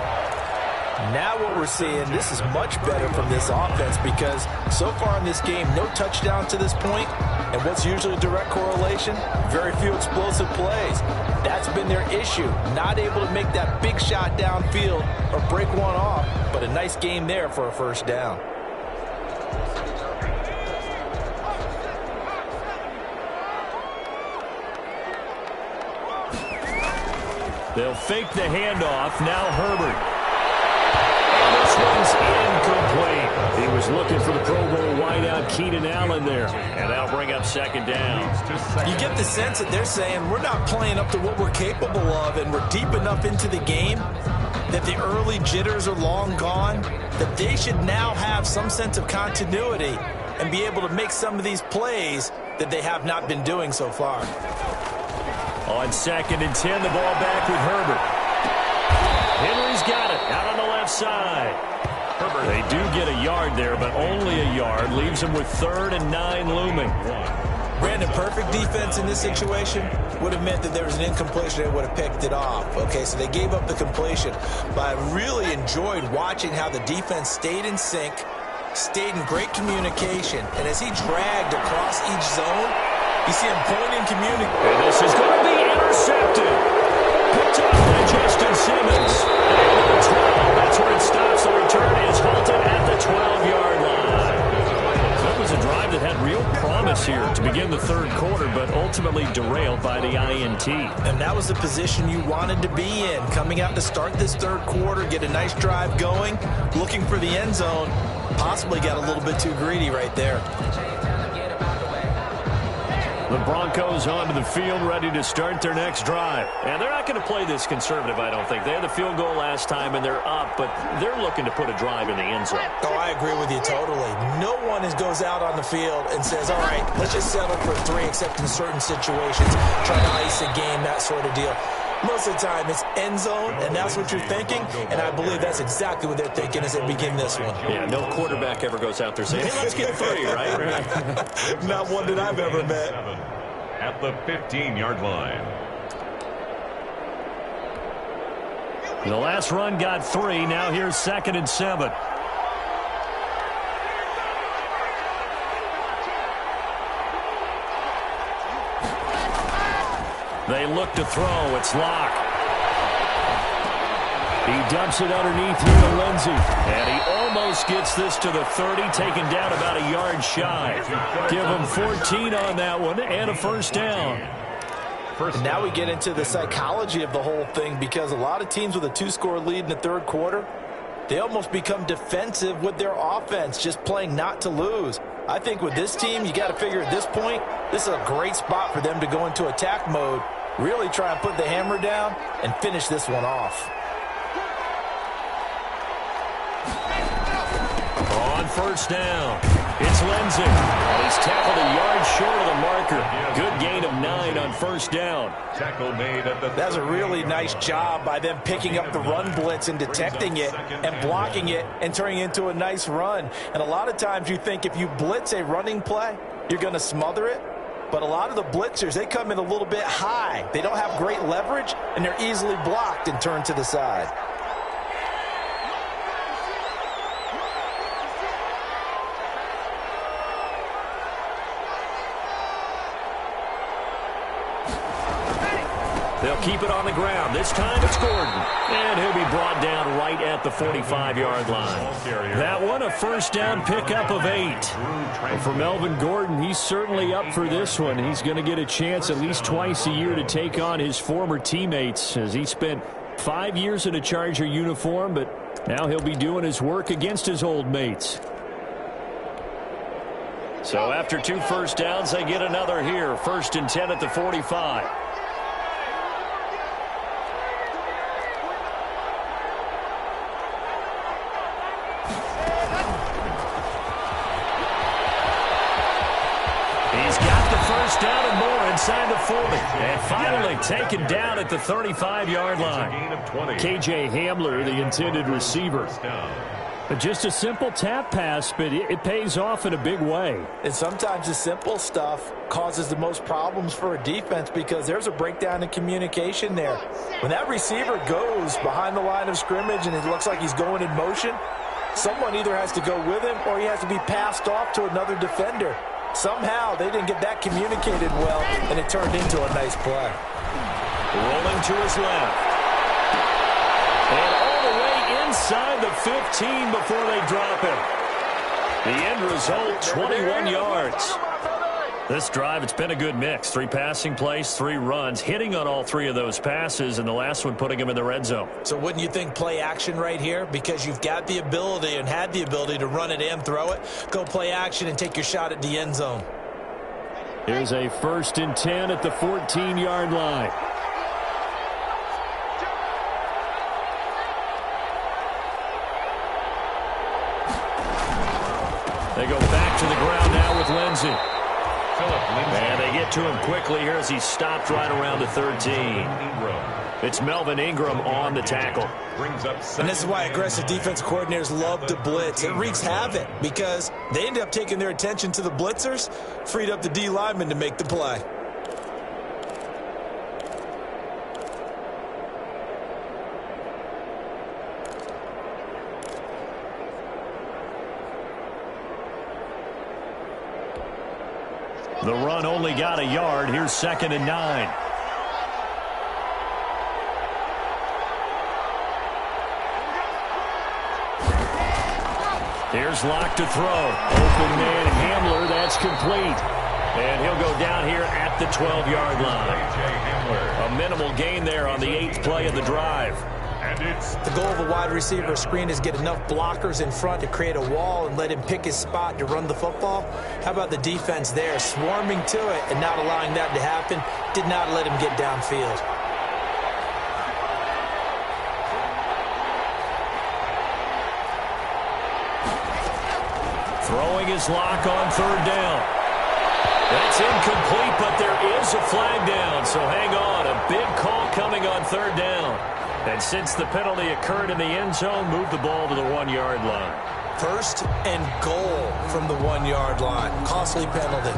Now what we're seeing, this is much better from this offense because so far in this game, no touchdown to this point, and what's usually a direct correlation? Very few explosive plays. That's been their issue, not able to make that big shot downfield or break one off, but a nice game there for a 1st down. They'll fake the handoff. Now Herbert. This one's incomplete. He was looking for the Pro Bowl wideout Keenan Allen there. And that'll bring up 2nd down. You get the sense that they're saying we're not playing up to what we're capable of, and we're deep enough into the game that the early jitters are long gone, that they should now have some sense of continuity and be able to make some of these plays that they have not been doing so far. On 2nd and 10, the ball back with Herbert. Henry's got it out on the left side. They do get a yard there, but only a yard. Leaves them with 3rd and 9 looming. Brandon, perfect defense in this situation would have meant that there was an incompletion. They would have picked it off. Okay, so they gave up the completion. But I really enjoyed watching how the defense stayed in sync, stayed in great communication. And as he dragged across each zone, you see him pointing, communicating. And this is going to be intercepted. Picked up by Justin Simmons. And the 12, that's where it stops. The return is halted at the 12-yard line. That was a drive that had real promise here to begin the 3rd quarter, but ultimately derailed by the INT. And that was the position you wanted to be in. Coming out to start this 3rd quarter, get a nice drive going, looking for the end zone. Possibly got a little bit too greedy right there. The Broncos onto the field, ready to start their next drive. And they're not going to play this conservative, I don't think. They had the field goal last time, and they're up, but they're looking to put a drive in the end zone. Oh, I agree with you totally. No one goes out on the field and says, all right, let's just settle for 3, except in certain situations, trying to ice a game, that sort of deal. Most of the time, it's end zone, and that's what you're thinking, and I believe that's exactly what they're thinking as they begin this one. Yeah, no quarterback ever goes out there saying, hey, let's get 3, right? Not one that I've ever met. At the 15-yard line. The last run got 3. Now here's 2nd and 7. They look to throw. It's Locke. He dumps it underneath here to Lindsey. And he almost gets this to the 30, taken down about a yard shy. Give him 14 on that one and a 1st down. And now we get into the psychology of the whole thing, because a lot of teams with a 2-score lead in the 3rd quarter, they almost become defensive with their offense, just playing not to lose. I think with this team, you got to figure at this point, this is a great spot for them to go into attack mode, really try and put the hammer down and finish this one off. On 1st down, it's Lindsey. And he's tackled a yard short of the marker. Good gain of 9 on 1st down. Tackle made at the... That's a really nice job by them picking up the run blitz and detecting it and blocking it and turning it into a nice run. And a lot of times you think if you blitz a running play, you're going to smother it. But a lot of the blitzers, they come in a little bit high. They don't have great leverage, and they're easily blocked and turned to the side. They'll keep it on the ground. This time it's Gordon. And he'll be brought down right at the 45-yard line. That one, a 1st down pickup of 8. And for Melvin Gordon, he's certainly up for this one. He's going to get a chance at least twice a year to take on his former teammates, as he spent 5 years in a Charger uniform, but now he'll be doing his work against his old mates. So after 2 1st downs, they get another here. 1st and 10 at the 45. Down and more inside the 40. And finally taken down at the 35-yard line. K.J. Hamler, the intended receiver. Just a simple tap pass, but it pays off in a big way. And sometimes the simple stuff causes the most problems for a defense, because there's a breakdown in communication there. When that receiver goes behind the line of scrimmage and it looks like he's going in motion, someone either has to go with him or he has to be passed off to another defender. Somehow they didn't get that communicated well, and it turned into a nice play. Rolling to his left. And all the way inside the 15 before they drop him. The end result, 21 yards. This drive, it's been a good mix. 3 passing plays, 3 runs, hitting on all 3 of those passes, and the last one putting him in the red zone. So wouldn't you think play action right here? Because you've got the ability and had the ability to run it and throw it. Go play action and take your shot at the end zone. Here's a 1st and 10 at the 14-yard line. They go back to the ground now with Lindsey. And they get to him quickly here as he stopped right around the 13. It's Melvin Ingram on the tackle. And this is why aggressive defense coordinators love to blitz. It wreaks havoc because they end up taking their attention to the blitzers, freed up the D lineman to make the play. The run only got a yard. Here's 2nd and 9. Here's Locke to throw. Open man Hamler. That's complete. And he'll go down here at the 12-yard line. A minimal gain there on the 8th play of the drive. The goal of a wide receiver screen is get enough blockers in front to create a wall and let him pick his spot to run the football. How about the defense there, swarming to it and not allowing that to happen? Did not let him get downfield. Throwing his Lock on 3rd down. That's incomplete, but there is a flag down, so hang on. A big call coming on 3rd down. And since the penalty occurred in the end zone, move the ball to the 1-yard line. 1st and goal from the 1-yard line. Costly penalty.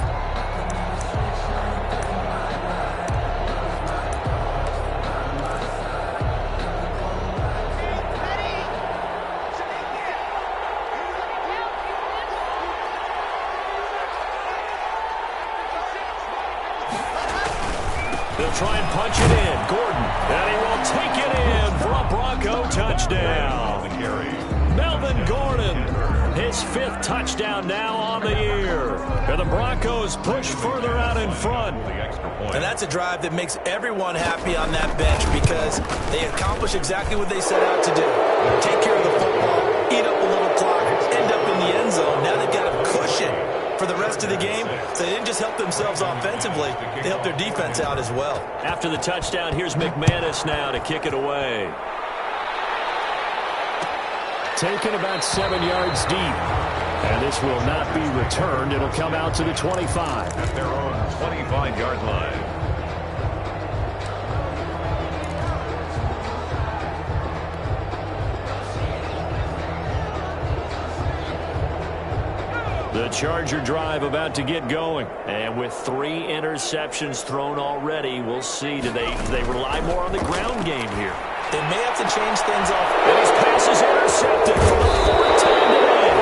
They'll try and punch it in. Gordon, and he will take it in for a Bronco touchdown. Melvin Gordon, his 5th touchdown now on the year. And the Broncos push further out in front. And that's a drive that makes everyone happy on that bench because they accomplish exactly what they set out to do. Take care of the football, eat up a little clock, end up in the end zone. Now they've got a cushion for the rest of the game. So they didn't just help themselves offensively, they helped their defense out as well. After the touchdown, here's McManus now to kick it away. Taken about 7 yards deep. And this will not be returned. It'll come out to the 25. At their own 25-yard line. The Charger drive about to get going. And with 3 interceptions thrown already, we'll see. Do they rely more on the ground game here? They may have to change things up. And his pass is intercepted for the 4th time today.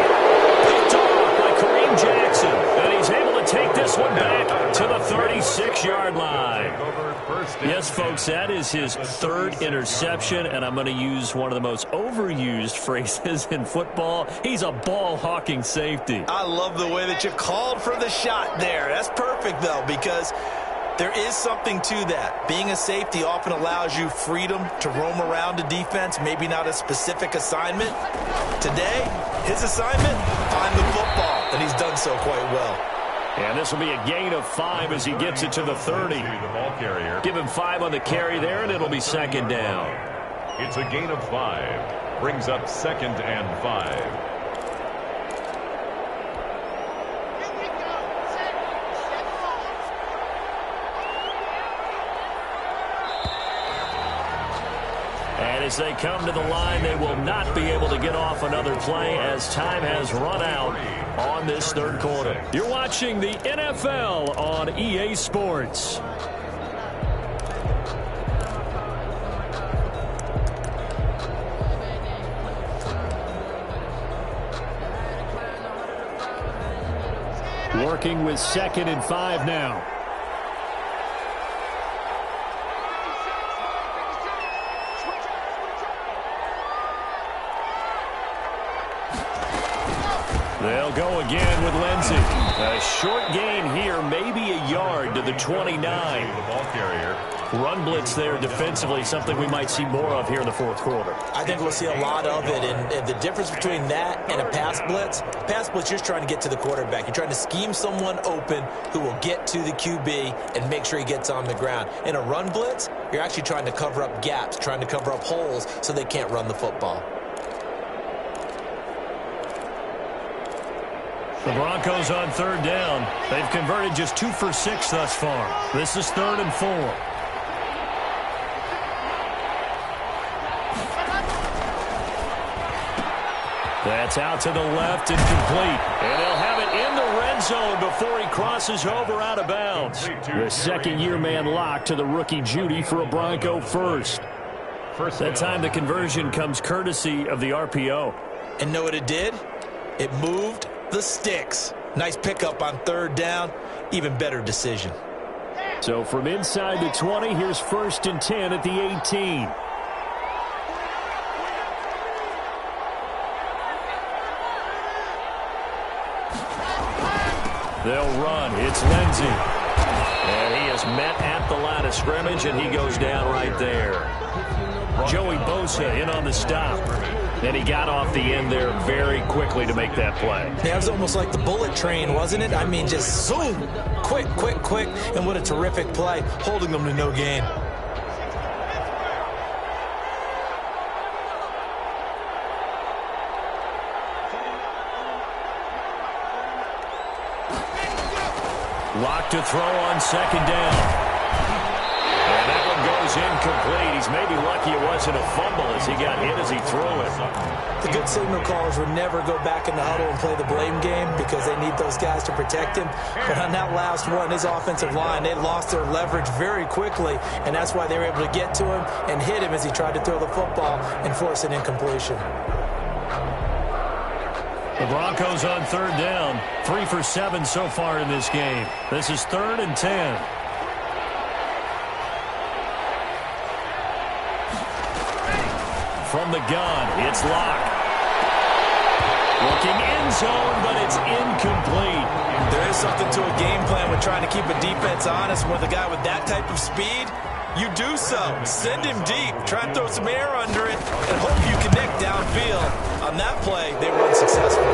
Picked off by Kareem Jackson. And he's able to take this one back to the 36-yard line. Yes, folks, that is his 3rd interception, and I'm going to use one of the most overused phrases in football. He's a ball-hawking safety. I love the way that you called for the shot there. That's perfect, though, because there is something to that. Being a safety often allows you freedom to roam around a defense, maybe not a specific assignment. Today, his assignment, find the football, and he's done so quite well. And this will be a gain of 5 as he gets it to the 30. Give him 5 on the carry there, and it'll be 2nd down. It's a gain of 5. Brings up 2nd and 5. And as they come to the line, they will not be able to get off another play as time has run out on this 3rd quarter. You're watching the NFL on EA Sports. Working with 2nd and 5 now. They'll go again with Lindsey. A short gain here, maybe a yard to the 29. The ball carrier. Run blitz there defensively, something we might see more of here in the 4th quarter. I think we'll see a lot of it, and the difference between that and a pass blitz, you're just trying to get to the quarterback. You're trying to scheme someone open who will get to the QB and make sure he gets on the ground. In a run blitz, you're actually trying to cover up gaps, trying to cover up holes so they can't run the football. The Broncos on third down. They've converted just 2 for 6 thus far. This is 3rd and 4. That's out to the left and complete. And they'll have it in the red zone before he crosses over out of bounds. The second-year man lock to the rookie Judy for a Bronco first. That time the conversion comes courtesy of the RPO. And know what it did? It moved the sticks. Nice pickup on third down. Even better decision. So from inside the 20, here's 1st and 10 at the 18. They'll run. It's Lindsey. And he is met at the line of scrimmage, and he goes down right there. Joey Bosa in on the stop. And he got off the end there very quickly to make that play. Yeah, it was almost like the bullet train, wasn't it? I mean, just zoom. Quick, quick, quick. And what a terrific play, holding them to no gain. Lock to throw on 2nd down. And that one goes incomplete. He's maybe lucky it wasn't a fumble as he got hit as he threw it. The good signal callers would never go back in the huddle and play the blame game because they need those guys to protect him. But on that last one, his offensive line, they lost their leverage very quickly, and that's why they were able to get to him and hit him as he tried to throw the football and force an incompletion. The Broncos on third down, 3 for 7 so far in this game. This is 3rd and 10. From the gun, it's Locke. Looking end zone, but it's incomplete. There is something to a game plan with trying to keep a defense honest. With a guy with that type of speed, you do so. Send him deep. Try and throw some air under it and hope you connect downfield. On that play, they were unsuccessful.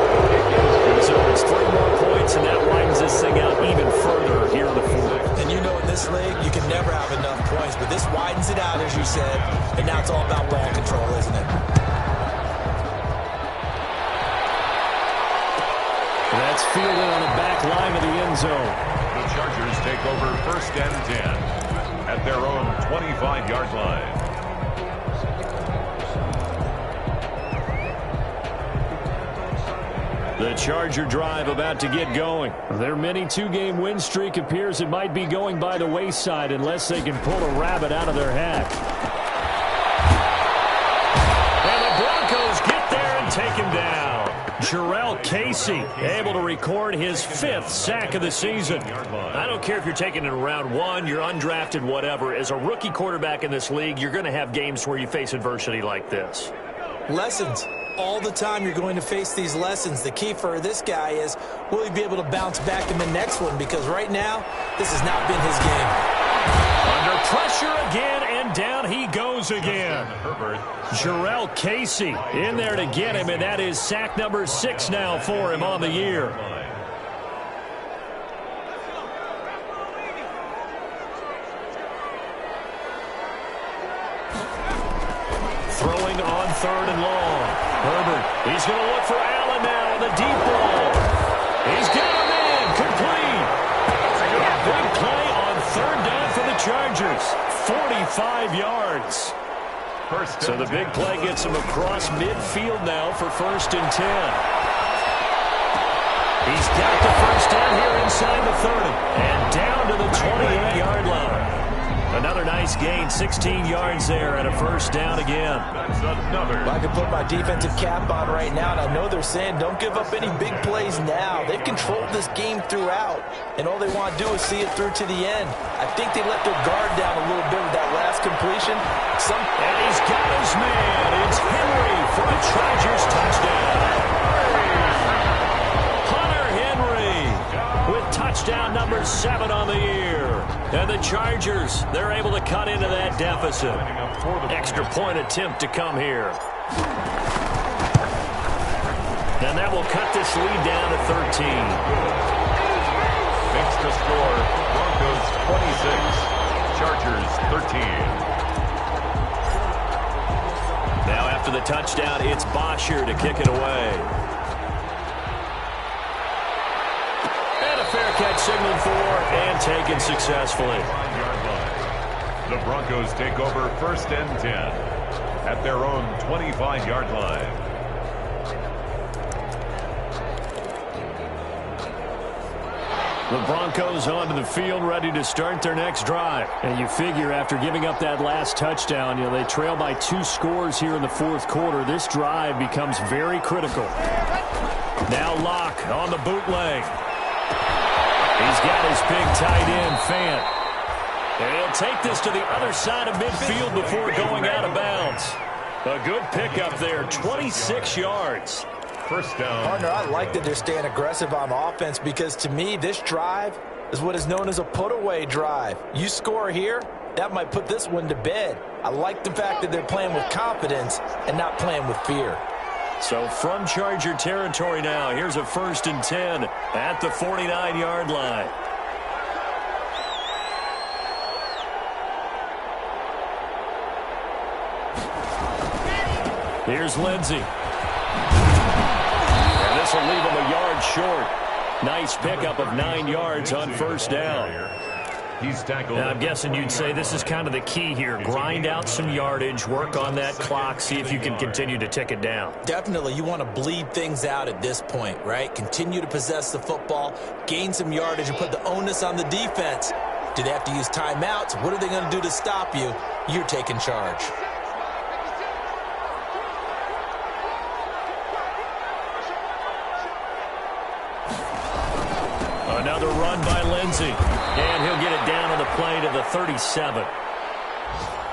So it's 3 more points, and that widens this thing out even further here in the 4th. And you know in this league, you can never have enough points, but this widens it out, as you said, and now it's all about ball control, isn't it? That's fielded on the back line of the end zone. The Chargers take over 1st and 10 at their own 25-yard line. The Charger drive about to get going. Their mini 2-game win streak appears it might be going by the wayside unless they can pull a rabbit out of their hat. And the Broncos get there and take him down. Jarrell Casey able to record his 5th sack of the season. I don't care if you're taking it in round 1, you're undrafted, whatever. As a rookie quarterback in this league, you're going to have games where you face adversity like this. Lessons. All the time you're going to face these lessons. The key for this guy is, will he be able to bounce back in the next one? Because right now, this has not been his game. Under pressure again, and down he goes again. Jarrell Casey in there to get him, and that is sack number 6 now for him on the year. Throwing on 3rd and long. Herbert, he's going to look for Allen now on the deep ball. He's got him in, complete. Big play on 3rd down for the Chargers. 45 yards. So the big play gets him across midfield now for 1st and 10. He's got the 1st down here inside the 30. And down to the 28-yard line. Another nice gain, 16 yards there, and a 1st down again. Well, I can put my defensive cap on right now, and I know they're saying don't give up any big plays now. They've controlled this game throughout, and all they want to do is see it through to the end. I think they let their guard down a little bit with that last completion. And he's got his man. It's Henry for a Chargers touchdown. Touchdown number 7 on the year. And the Chargers, they're able to cut into that deficit. Extra point attempt to come here. And that will cut this lead down to 13. Makes the score Broncos 26, Chargers 13. Now after the touchdown, it's Bosher to kick it away. catch signaled for and taken successfully. The Broncos take over 1st and 10 at their own 25-yard line. The Broncos onto the field, ready to start their next drive. And you figure after giving up that last touchdown, they trail by 2 scores here in the 4th quarter. This drive becomes very critical. Now Locke on the bootleg. He's got his big tight end, Fant. And he'll take this to the other side of midfield before going out of bounds. A good pickup there, 26 yards. 1st down. Partner, I like that they're staying aggressive on offense because to me, this drive is what is known as a put-away drive. You score here, that might put this one to bed. I like the fact that they're playing with confidence and not playing with fear. So from Charger territory now, here's a 1st and 10 at the 49-yard line. Here's Lindsey. And this will leave him a yard short. Nice pickup of 9 yards on 1st down. He's tackled. Now, I'm guessing you'd say this is kind of the key here. Grind out some yardage, work on that clock, see if you can continue to tick it down. Definitely, you want to bleed things out at this point, right? Continue to possess the football, gain some yardage, and put the onus on the defense. Do they have to use timeouts? What are they going to do to stop you? You're taking charge. Another run by Lindsey. And he'll get it down on the play to the 37.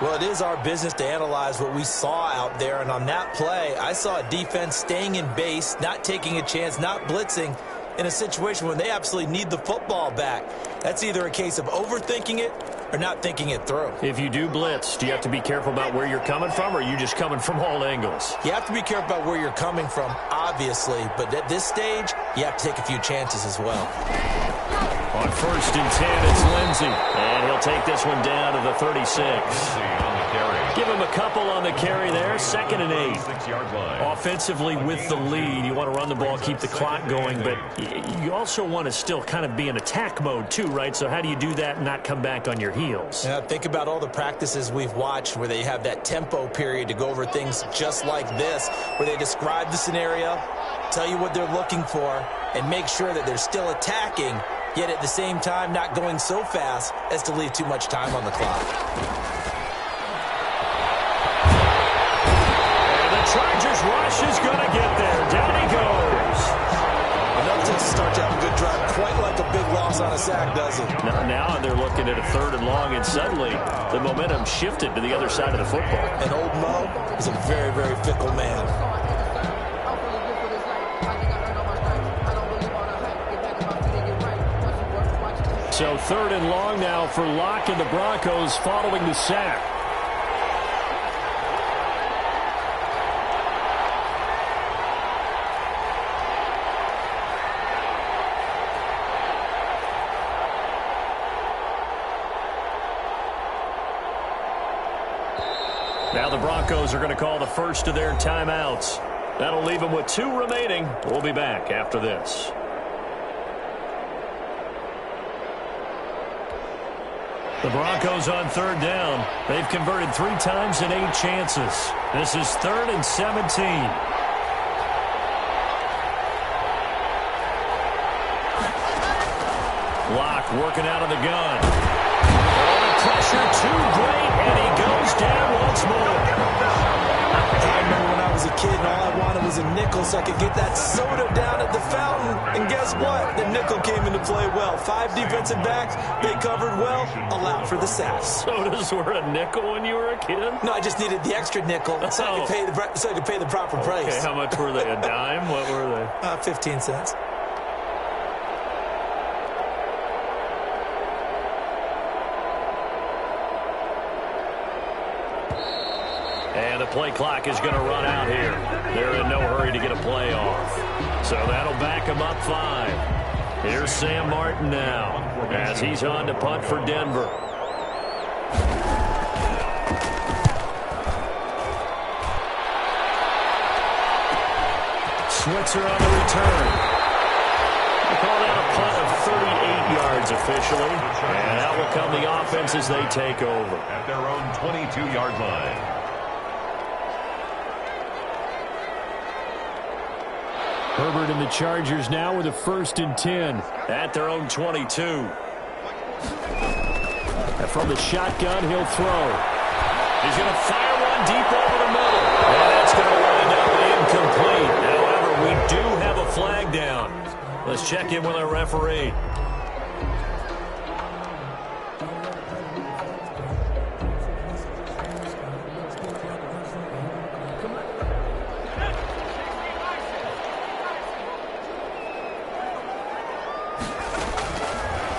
Well, it is our business to analyze what we saw out there. And on that play, I saw a defense staying in base, not taking a chance, not blitzing in a situation when they absolutely need the football back. That's either a case of overthinking it or not thinking it through. If you do blitz, do you have to be careful about where you're coming from, or are you just coming from all angles? You have to be careful about where you're coming from, obviously. But at this stage, you have to take a few chances as well. On 1st and 10, it's Lindsey. And he'll take this one down to the 36. Give him a couple on the carry there. 2nd and 8. 6-yard line. Offensively with the lead, you want to run the ball, keep the clock going, but you also want to still kind of be in attack mode too, right? So how do you do that and not come back on your heels? Yeah, think about all the practices we've watched where they have that tempo period to go over things just like this, where they describe the scenario, tell you what they're looking for, and make sure that they're still attacking, yet at the same time not going so fast as to leave too much time on the clock. And the Chargers rush is going to get there. Down he goes. Enough to start to have a good drive, quite like a big loss on a sack, does it? Now they're looking at a 3rd and long, and suddenly the momentum shifted to the other side of the football. And old Mo is a very, very fickle man. So 3rd and long now for Locke and the Broncos following the sack. Now the Broncos are going to call the first of their timeouts. That'll leave them with 2 remaining. We'll be back after this. The Broncos on 3rd down. They've converted 3 times in 8 chances. This is 3rd and 17. Locke working out of the gun. Oh, the pressure too great, and he goes down once more. I remember when I was a kid and all I wanted was a nickel so I could get that soda down at the fountain. And guess what? The nickel came into play well. 5 defensive backs, they covered well, allowed for the sacks. Sodas were a nickel when you were a kid? No, I just needed the extra nickel so I could pay the proper price. Okay, how much were they? A dime? What were they? 15 cents. And the play clock is going to run out here. They're in no hurry to get a play off. So that'll back them up 5. Here's Sam Martin now as he's on to punt for Denver. Switzer on the return. They call that a punt of 38 officially. And out will come the offense as they take over. At their own 22-yard line. Herbert and the Chargers now with a 1st and 10 at their own 22. And from the shotgun, he'll throw. He's going to fire one deep over the middle. And that's going to wind up incomplete. However, we do have a flag down. Let's check in with our referee.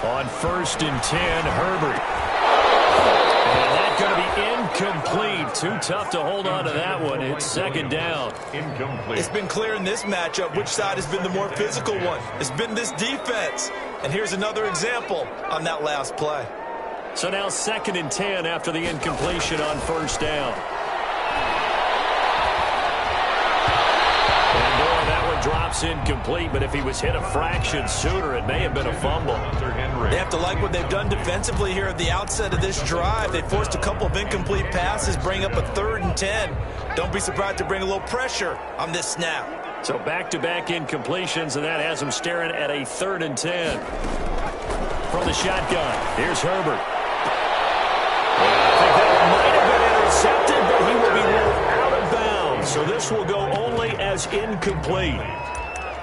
On 1st and 10, Herbert. And that's going to be incomplete. Too tough to hold on to that one. It's 2nd down. Incomplete. It's been clear in this matchup which side has been the more physical one. It's been this defense. And here's another example on that last play. So now 2nd and 10 after the incompletion on 1st down. Drops incomplete, but if he was hit a fraction sooner, it may have been a fumble. They have to like what they've done defensively here at the outset of this drive. They forced a couple of incomplete passes, bring up a 3rd and 10. Don't be surprised to bring a little pressure on this snap. So back-to-back incompletions, and that has them staring at a 3rd and 10. From the shotgun, here's Herbert. I think that might have been intercepted, but he will be moved out of bounds. So this will go only as incomplete.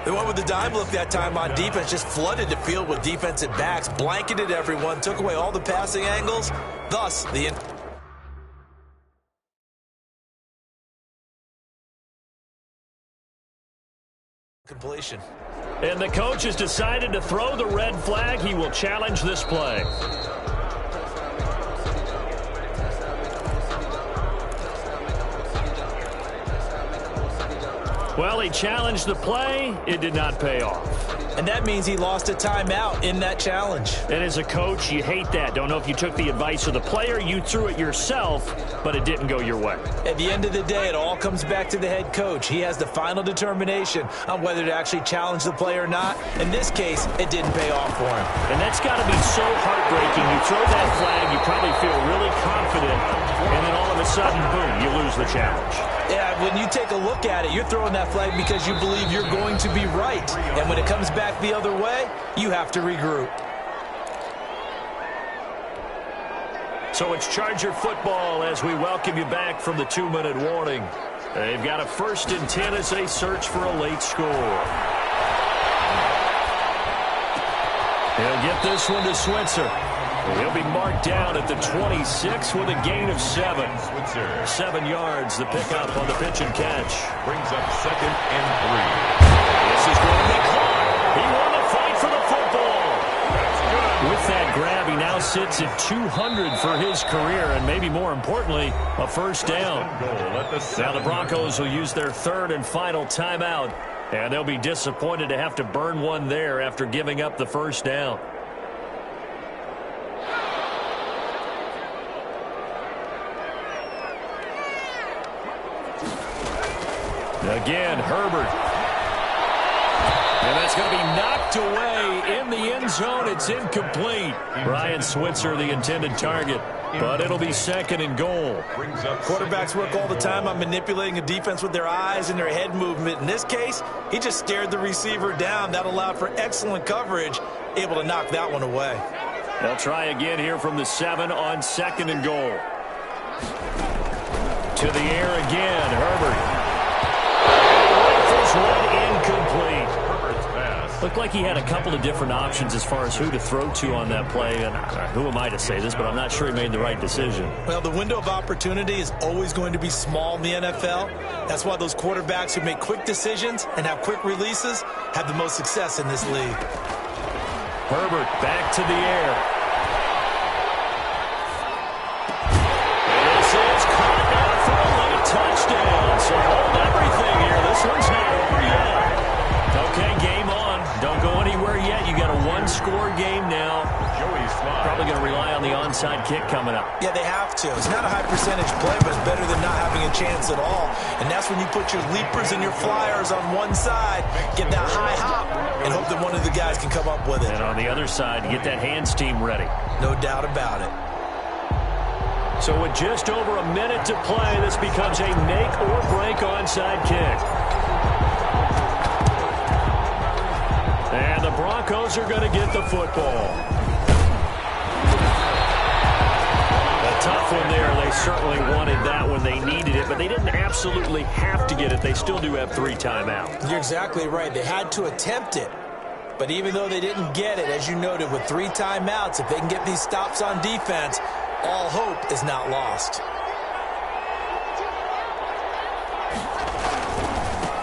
They went with the dime look that time on defense, just flooded the field with defensive backs, blanketed everyone, took away all the passing angles, thus the completion. And the coach has decided to throw the red flag. He will challenge this play. Well, he challenged the play. It did not pay off. And that means he lost a timeout in that challenge. And as a coach, you hate that. Don't know if you took the advice of the player, you threw it yourself, but it didn't go your way. At the end of the day, it all comes back to the head coach. He has the final determination on whether to actually challenge the play or not. In this case, it didn't pay off for him. And that's got to be so heartbreaking. You throw that flag, you probably feel really confident, and then all of a sudden, boom, you lose the challenge. Yeah, when you take a look at it, you're throwing that flag because you believe you're going to be right. And when it comes back the other way, you have to regroup. So it's Charger football as we welcome you back from the 2-minute warning. They've got a 1st and 10 as they search for a late score. He'll get this one to Switzer. He'll be marked down at the 26 with a gain of 7. 7 yards, the pickup on the pitch and catch. Brings up 2nd and 3. This is going to be caught. He won the fight for the football. That's good. With that grab, he now sits at 200 for his career, and maybe more importantly, a 1st down. Now the Broncos will use their 3rd and final timeout, and they'll be disappointed to have to burn one there after giving up the 1st down. Again, Herbert. And that's going to be knocked away in the end zone. It's incomplete. Ryan Switzer, the intended target. But it'll be 2nd and goal. Quarterbacks work all the time on manipulating a defense with their eyes and their head movement. In this case, he just stared the receiver down. That allowed for excellent coverage, able to knock that one away. They'll try again here from the 7 on 2nd and goal. To the air again, Herbert. One incomplete. Looked like he had a couple of different options as far as who to throw to on that play. And who am I to say this, but I'm not sure he made the right decision. Well, the window of opportunity is always going to be small in the NFL. That's why those quarterbacks who make quick decisions and have quick releases have the most success in this league. Herbert back to the air. This is caught out for a late touchdown. So hold everything here. This one's not over yet. Okay, game on. Don't go anywhere yet. You got a 1-score game now. Probably going to rely on the onside kick coming up. Yeah, they have to. It's not a high percentage play, but it's better than not having a chance at all. And that's when you put your leapers and your flyers on one side, get that high hop, and hope that one of the guys can come up with it. And on the other side, get that hands team ready. No doubt about it. So with just over a minute to play, this becomes a make or break onside kick. And the Broncos are going to get the football. A tough one there. They certainly wanted that when they needed it, but they didn't absolutely have to get it. They still do have 3 timeouts. You're exactly right. They had to attempt it. But even though they didn't get it, as you noted, with 3 timeouts, if they can get these stops on defense, all hope is not lost.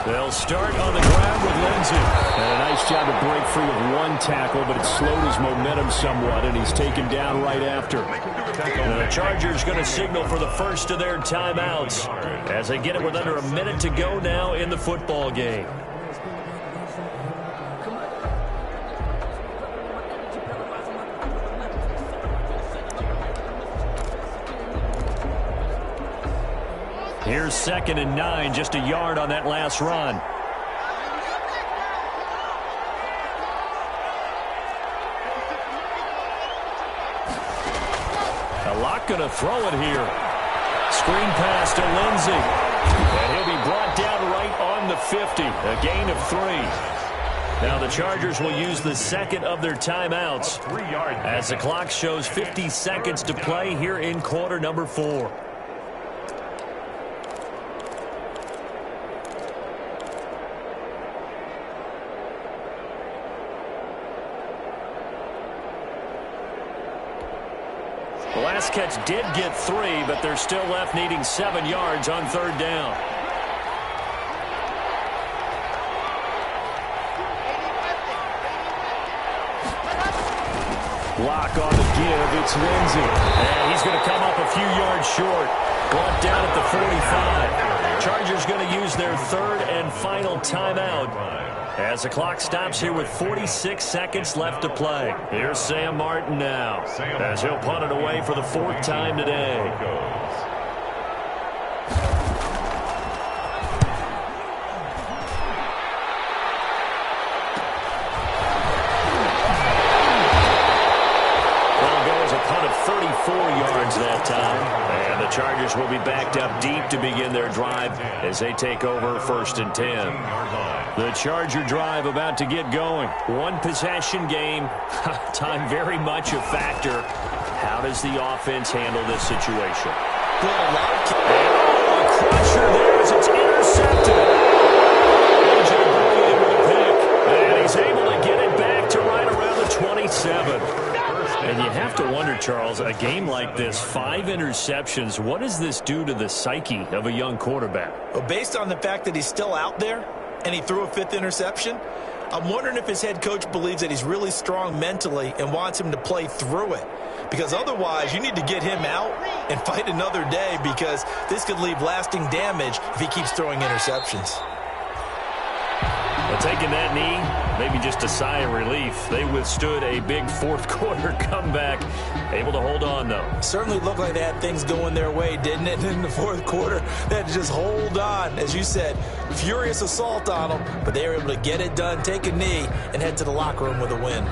They'll start on the ground with Lindsey. And a nice job to break free of 1 tackle, but it slowed his momentum somewhat, and he's taken down right after. The Chargers going to signal for the first of their timeouts as they get it with under a minute to go now in the football game. Here's 2nd and 9, just a yard on that last run. A lot going to throw it here. Screen pass to Lindsey. And he'll be brought down right on the 50. A gain of 3. Now the Chargers will use the second of their timeouts as the clock shows 50 seconds to play here in quarter number 4. The last catch did get 3, but they're still left needing 7 yards on 3rd down. Block on the give. It's Lindsey. And he's going to come up a few yards short. Brought down at the 45. Chargers going to use their 3rd and final timeout as the clock stops here with 46 seconds left to play. Here's Sam Martin now as he'll punt it away for the 4th time today. Well, it goes a punt of 34 yards that time. And the Chargers will be backed up deep to begin their drive as they take over 1st and 10. The Charger drive about to get going. 1 possession game. Time very much a factor. How does the offense handle this situation? A crusher there as it's intercepted. A.J. Brilliant with a pick. And he's able to get it back to right around the 27. And you have to wonder, Charles, a game like this, 5 interceptions, what does this do to the psyche of a young quarterback? Well, based on the fact that he's still out there and he threw a 5th interception, I'm wondering if his head coach believes that he's really strong mentally and wants him to play through it. Because otherwise, you need to get him out and fight another day, because this could leave lasting damage if he keeps throwing interceptions. Well, taking that knee, maybe just a sigh of relief. They withstood a big 4th quarter comeback. Able to hold on, though. Certainly looked like they had things going their way, didn't it? In the 4th quarter, they had to just hold on. As you said, furious assault on them, but they were able to get it done, take a knee, and head to the locker room with a win.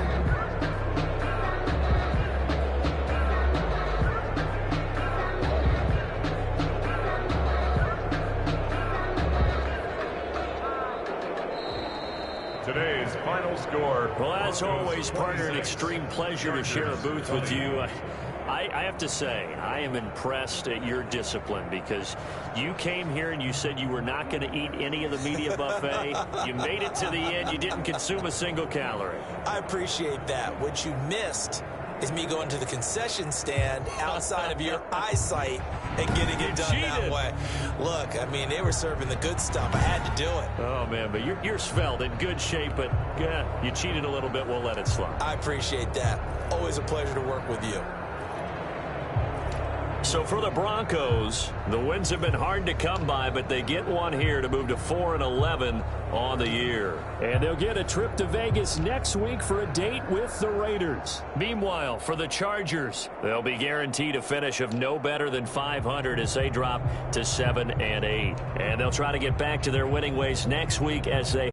Today's final score. Well, as always, partner, an extreme pleasure to share a booth with you. I have to say, I am impressed at your discipline, because you came here and you said you were not going to eat any of the media buffet. You made it to the end. You didn't consume a single calorie. I appreciate that. What you missed is me going to the concession stand outside of your eyesight and getting it done that way. Look, I mean, they were serving the good stuff. I had to do it. Oh, man, but you're svelte, in good shape, but you cheated a little bit. We'll let it slide. I appreciate that. Always a pleasure to work with you. So for the Broncos, the wins have been hard to come by, but they get one here to move to 4-11 on the year. And they'll get a trip to Vegas next week for a date with the Raiders. Meanwhile, for the Chargers, they'll be guaranteed a finish of no better than 500 as they drop to 7-8. And they'll try to get back to their winning ways next week as they